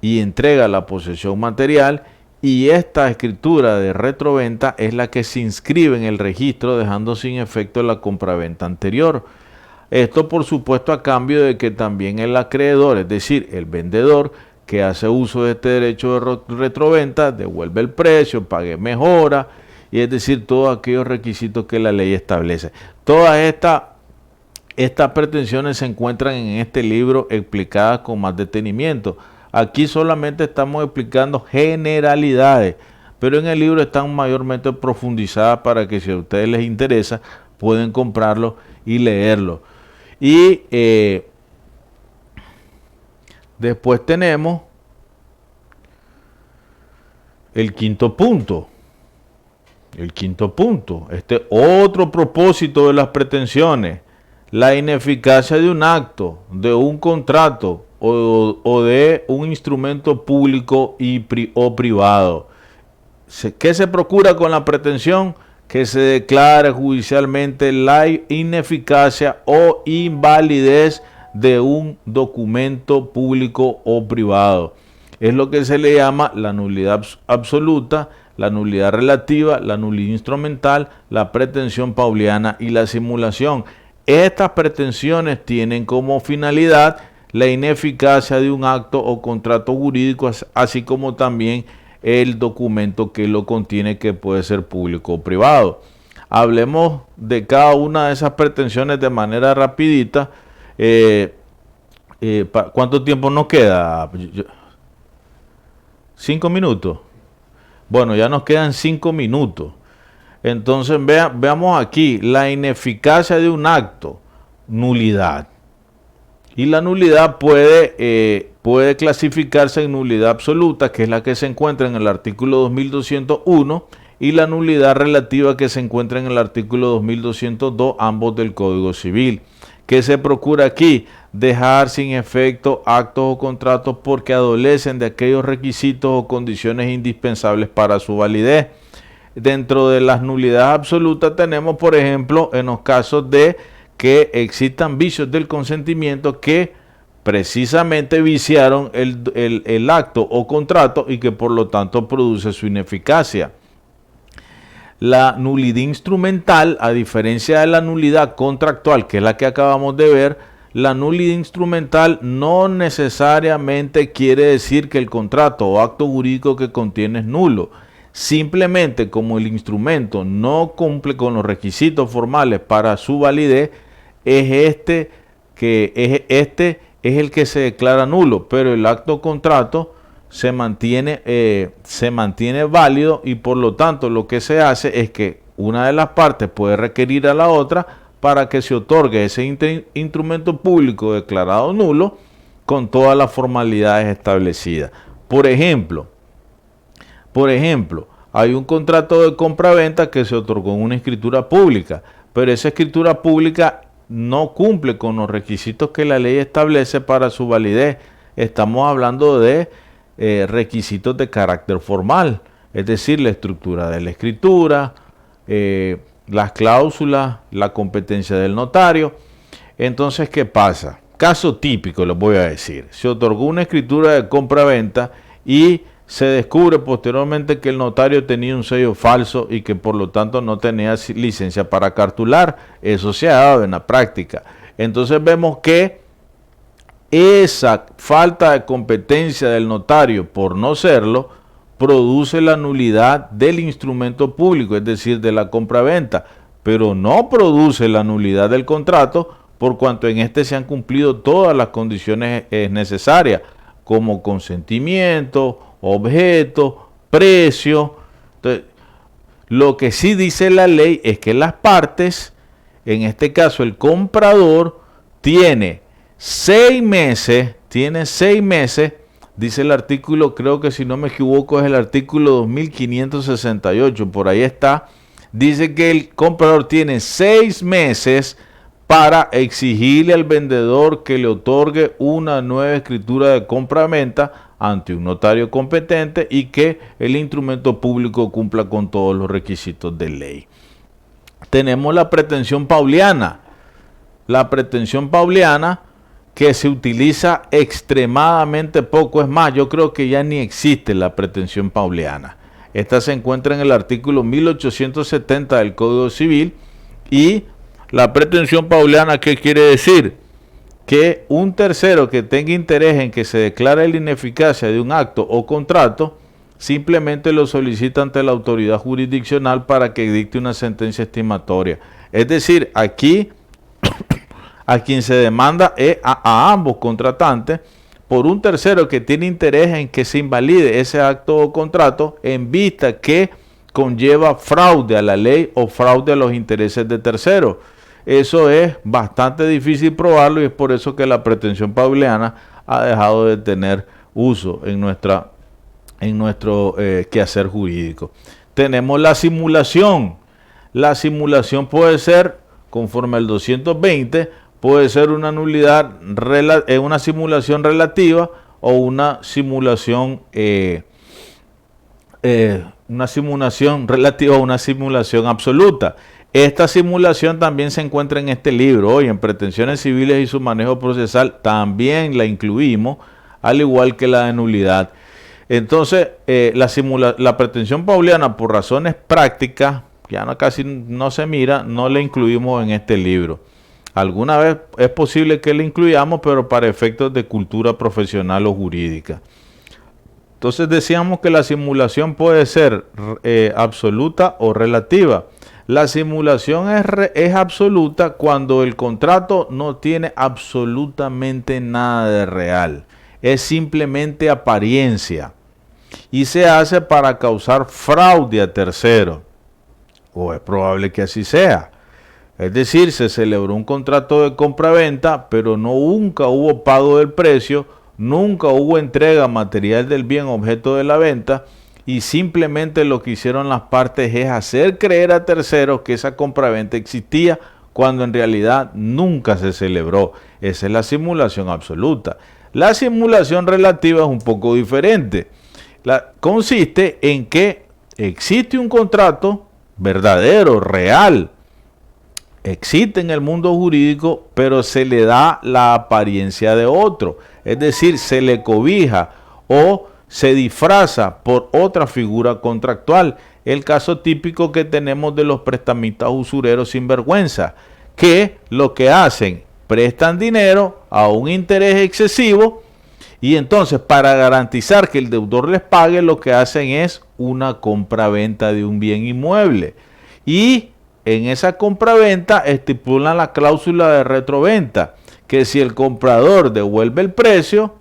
[SPEAKER 1] y entrega la posesión material, y esta escritura de retroventa es la que se inscribe en el registro, dejando sin efecto la compraventa anterior. Esto por supuesto a cambio de que también el acreedor, es decir, el vendedor que hace uso de este derecho de retroventa, devuelve el precio, pague mejora, y es decir, todos aquellos requisitos que la ley establece. Todas estas pretensiones se encuentran en este libro explicadas con más detenimiento. Aquí solamente estamos explicando generalidades, pero en el libro están mayormente profundizadas para que si a ustedes les interesa pueden comprarlo y leerlo. Y después tenemos el quinto punto. Este otro propósito de las pretensiones: la ineficacia de un acto, de un contrato o de un instrumento público o privado. ¿Qué se procura con la pretensión? Que se declare judicialmente la ineficacia o invalidez de un documento público o privado. Es lo que se le llama la nulidad absoluta, la nulidad relativa, la nulidad instrumental, la pretensión pauliana y la simulación. Estas pretensiones tienen como finalidad la ineficacia de un acto o contrato jurídico, así como también el documento que lo contiene, que puede ser público o privado. Hablemos de cada una de esas pretensiones de manera rapidita. ¿Cuánto tiempo nos queda? 5 minutos. Bueno, ya nos quedan 5 minutos. Entonces veamos aquí la ineficacia de un acto, nulidad. Y la nulidad puede clasificarse en nulidad absoluta, que es la que se encuentra en el artículo 2201, y la nulidad relativa, que se encuentra en el artículo 2202, ambos del Código Civil. ¿Qué se procura aquí? Dejar sin efecto actos o contratos porque adolecen de aquellos requisitos o condiciones indispensables para su validez. Dentro de las nulidades absolutas tenemos, por ejemplo, en los casos de que existan vicios del consentimiento que precisamente viciaron el acto o contrato y que por lo tanto produce su ineficacia. La nulidad instrumental, a diferencia de la nulidad contractual, que es la que acabamos de ver, la nulidad instrumental no necesariamente quiere decir que el contrato o acto jurídico que contiene es nulo. Simplemente como el instrumento no cumple con los requisitos formales para su validez, es el que se declara nulo, pero el acto o contrato se mantiene válido, y por lo tanto lo que se hace es que una de las partes puede requerir a la otra para que se otorgue ese instrumento público declarado nulo con todas las formalidades establecidas. Por ejemplo, hay un contrato de compra-venta que se otorgó en una escritura pública, pero esa escritura pública no cumple con los requisitos que la ley establece para su validez. Estamos hablando de requisitos de carácter formal, es decir, la estructura de la escritura, las cláusulas, la competencia del notario. Entonces, ¿qué pasa? Caso típico, les voy a decir. Se otorgó una escritura de compra-venta y se descubre posteriormente que el notario tenía un sello falso y que por lo tanto no tenía licencia para cartular. Eso se ha dado en la práctica. Entonces vemos que esa falta de competencia del notario por no serlo produce la nulidad del instrumento público, es decir, de la compraventa, pero no produce la nulidad del contrato por cuanto en este se han cumplido todas las condiciones necesarias, como consentimiento, objeto, precio. Entonces, lo que sí dice la ley es que las partes, en este caso el comprador, tiene 6 meses, dice el artículo, creo que si no me equivoco es el artículo 2568, por ahí está, dice que el comprador tiene 6 meses para exigirle al vendedor que le otorgue una nueva escritura de compra-venta ante un notario competente y que el instrumento público cumpla con todos los requisitos de ley. Tenemos la pretensión pauliana. La pretensión pauliana que se utiliza extremadamente poco, es más, yo creo que ya ni existe la pretensión pauliana. Esta se encuentra en el artículo 1870 del Código Civil y la pretensión pauliana, ¿qué quiere decir? Que un tercero que tenga interés en que se declare la ineficacia de un acto o contrato, simplemente lo solicita ante la autoridad jurisdiccional para que dicte una sentencia estimatoria. Es decir, aquí a quien se demanda es a ambos contratantes por un tercero que tiene interés en que se invalide ese acto o contrato en vista que conlleva fraude a la ley o fraude a los intereses de terceros. Eso es bastante difícil probarlo y es por eso que la pretensión pauliana ha dejado de tener uso en nuestro quehacer jurídico. Tenemos la simulación. La simulación puede ser, conforme al 220, puede ser una nulidad, una simulación relativa o una simulación relativa o una simulación absoluta. Esta simulación también se encuentra en este libro, hoy en Pretensiones Civiles y su manejo procesal, también la incluimos, al igual que la de nulidad. Entonces, la pretensión pauliana, por razones prácticas, ya casi no se mira, no la incluimos en este libro. Alguna vez es posible que la incluyamos, pero para efectos de cultura profesional o jurídica. Entonces decíamos que la simulación puede ser absoluta o relativa. La simulación es absoluta cuando el contrato no tiene absolutamente nada de real. Es simplemente apariencia. Y se hace para causar fraude a tercero. O es probable que así sea. Es decir, se celebró un contrato de compra-venta, pero nunca hubo pago del precio, nunca hubo entrega material del bien objeto de la venta, y simplemente lo que hicieron las partes es hacer creer a terceros que esa compraventa existía cuando en realidad nunca se celebró. Esa es la simulación absoluta. La simulación relativa es un poco diferente. Consiste en que existe un contrato verdadero, real, existe en el mundo jurídico, pero se le da la apariencia de otro. Es decir, se le cobija o se disfraza por otra figura contractual. El caso típico que tenemos de los prestamistas usureros sinvergüenza, que lo que hacen, prestan dinero a un interés excesivo y entonces para garantizar que el deudor les pague, lo que hacen es una compraventa de un bien inmueble. Y en esa compraventa estipulan la cláusula de retroventa, que si el comprador devuelve el precio,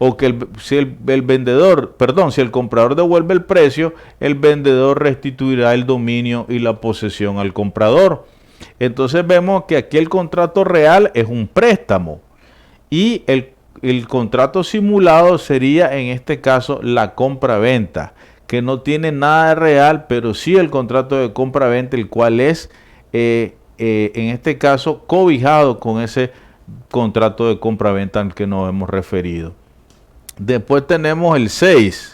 [SPEAKER 1] o que si el comprador devuelve el precio, el vendedor restituirá el dominio y la posesión al comprador. Entonces vemos que aquí el contrato real es un préstamo y el contrato simulado sería en este caso la compraventa, que no tiene nada de real, pero sí el contrato de compra-venta, el cual es, en este caso, cobijado con ese contrato de compra-venta al que nos hemos referido. Después tenemos el 6.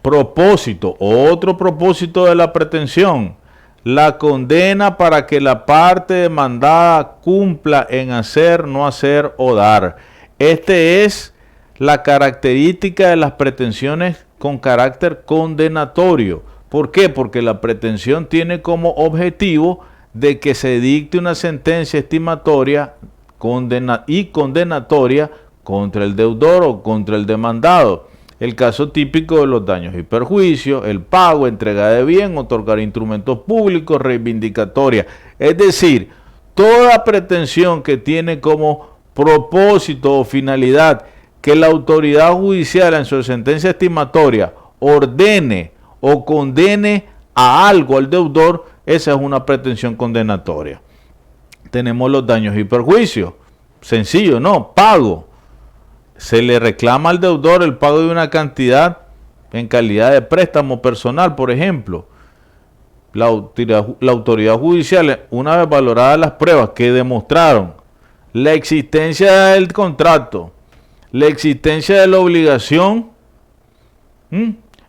[SPEAKER 1] Propósito, otro propósito de la pretensión. La condena para que la parte demandada cumpla en hacer, no hacer o dar. Este es la característica de las pretensiones con carácter condenatorio. ¿Por qué? Porque la pretensión tiene como objetivo de que se dicte una sentencia estimatoria y condenatoria contra el deudor o contra el demandado. El caso típico de los daños y perjuicios, el pago, entrega de bien, otorgar instrumentos públicos, reivindicatoria. Es decir, toda pretensión que tiene como propósito o finalidad que la autoridad judicial en su sentencia estimatoria ordene o condene a algo al deudor, esa es una pretensión condenatoria. Tenemos los daños y perjuicios. Sencillo, ¿no? Pago. Se le reclama al deudor el pago de una cantidad en calidad de préstamo personal, por ejemplo. La autoridad judicial, una vez valoradas las pruebas que demostraron la existencia del contrato, la existencia de la obligación,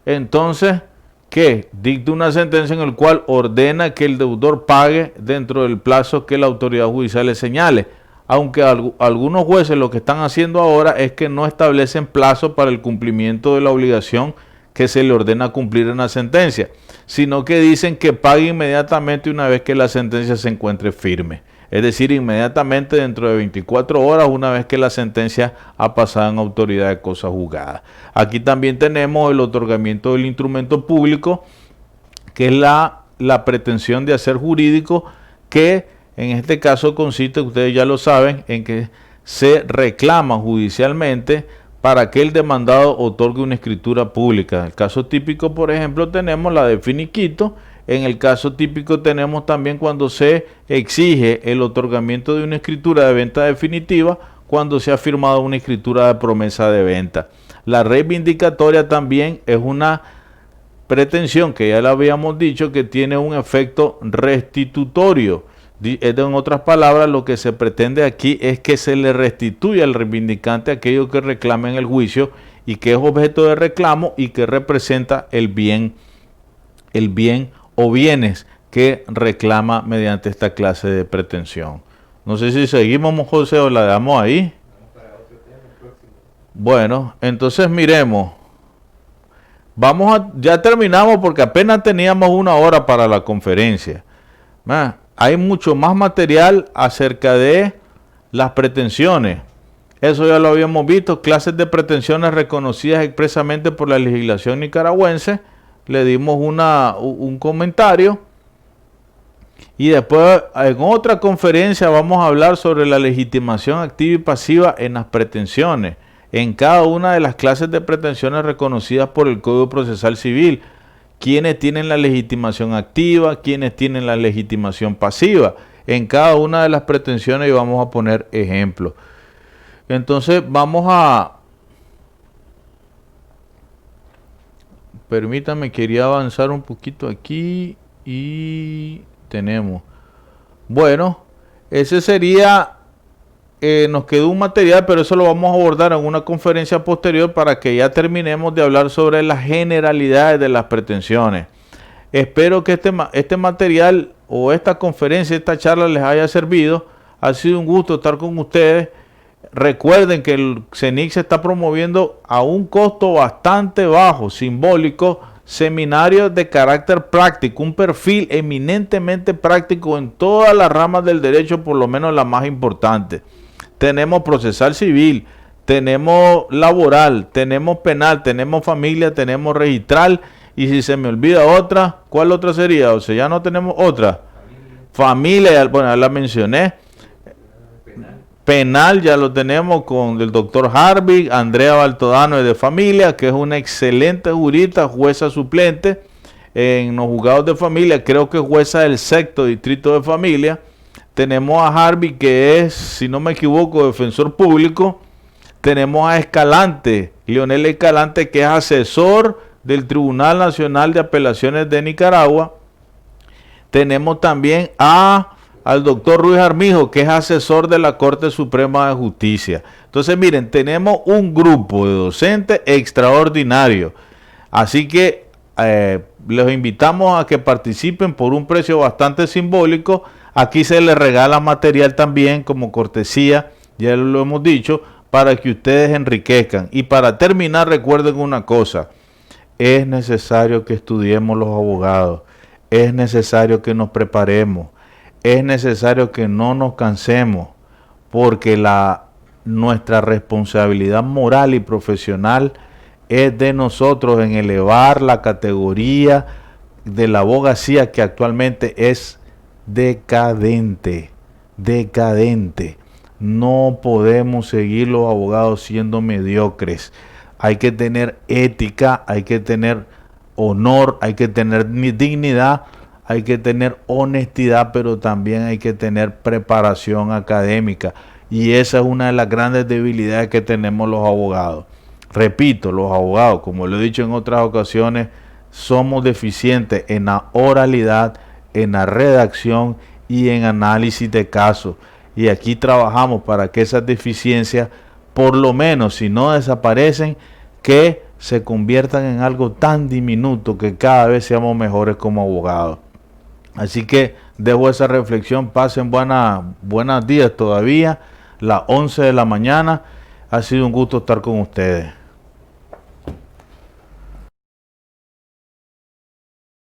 [SPEAKER 1] entonces, ¿qué? Dicta una sentencia en la cual ordena que el deudor pague dentro del plazo que la autoridad judicial le señale. Aunque algunos jueces lo que están haciendo ahora es que no establecen plazo para el cumplimiento de la obligación que se le ordena cumplir en la sentencia, sino que dicen que pague inmediatamente una vez que la sentencia se encuentre firme. Es decir, inmediatamente dentro de 24 horas, una vez que la sentencia ha pasado en autoridad de cosa juzgada. Aquí también tenemos el otorgamiento del instrumento público, que es la pretensión de hacer jurídico, que en este caso consiste, ustedes ya lo saben, en que se reclama judicialmente para que el demandado otorgue una escritura pública. En el caso típico, por ejemplo, tenemos la de finiquito. En el caso típico tenemos también cuando se exige el otorgamiento de una escritura de venta definitiva, cuando se ha firmado una escritura de promesa de venta. La reivindicatoria también es una pretensión que ya le habíamos dicho que tiene un efecto restitutorio. En otras palabras, lo que se pretende aquí es que se le restituya al reivindicante aquello que reclama en el juicio y que es objeto de reclamo y que representa el bien o bienes que reclama mediante esta clase de pretensión. No sé si seguimos, José, o la damos ahí. Bueno, entonces miremos. Ya terminamos porque apenas teníamos 1 hora para la conferencia. Hay mucho más material acerca de las pretensiones. Eso ya lo habíamos visto, clases de pretensiones reconocidas expresamente por la legislación nicaragüense. Le dimos un comentario. Y después en otra conferencia vamos a hablar sobre la legitimación activa y pasiva en las pretensiones, en cada una de las clases de pretensiones reconocidas por el Código Procesal Civil. Quiénes tienen la legitimación activa, quiénes tienen la legitimación pasiva en cada una de las pretensiones, y vamos a poner ejemplos. Entonces permítame, quería avanzar un poquito aquí y tenemos. Bueno, ese sería, nos quedó un material, pero eso lo vamos a abordar en una conferencia posterior para que ya terminemos de hablar sobre las generalidades de las pretensiones. Espero que este material o esta conferencia, esta charla les haya servido. Ha sido un gusto estar con ustedes. Recuerden que el CENIC se está promoviendo a un costo bastante bajo, simbólico, seminarios de carácter práctico, un perfil eminentemente práctico en todas las ramas del derecho, por lo menos las más importantes. Tenemos procesal civil, tenemos laboral, tenemos penal, tenemos familia, tenemos registral, y si se me olvida otra, ¿cuál otra sería? O sea, ya no tenemos otra. Familia, bueno, ya la mencioné. Penal ya lo tenemos con el doctor Harvey, Andrea Baltodano de familia, que es una excelente jurista, jueza suplente en los juzgados de familia, creo que es jueza del 6º distrito de familia. Tenemos a Harvey, que es, si no me equivoco, defensor público. Tenemos a Escalante, Leonel Escalante, que es asesor del Tribunal Nacional de Apelaciones de Nicaragua. Tenemos también al doctor Ruiz Armijo, que es asesor de la Corte Suprema de Justicia. Entonces, miren, tenemos un grupo de docentes extraordinario. Así que los invitamos a que participen por un precio bastante simbólico. Aquí se les regala material también como cortesía, ya lo hemos dicho, para que ustedes enriquezcan. Y para terminar, recuerden una cosa: es necesario que estudiemos los abogados, es necesario que nos preparemos, es necesario que no nos cansemos, porque nuestra responsabilidad moral y profesional es de nosotros en elevar la categoría de la abogacía, que actualmente es decadente. No podemos seguir los abogados siendo mediocres. Hay que tener ética, hay que tener honor, hay que tener dignidad, hay que tener honestidad, pero también hay que tener preparación académica. Y esa es una de las grandes debilidades que tenemos los abogados. Repito, los abogados, como lo he dicho en otras ocasiones, somos deficientes en la oralidad, en la redacción y en análisis de casos. Y aquí trabajamos para que esas deficiencias, por lo menos si no desaparecen, que se conviertan en algo tan diminuto que cada vez seamos mejores como abogados. Así que dejo esa reflexión. Pasen buenos días todavía, las 11 de la mañana. Ha sido un gusto estar con ustedes.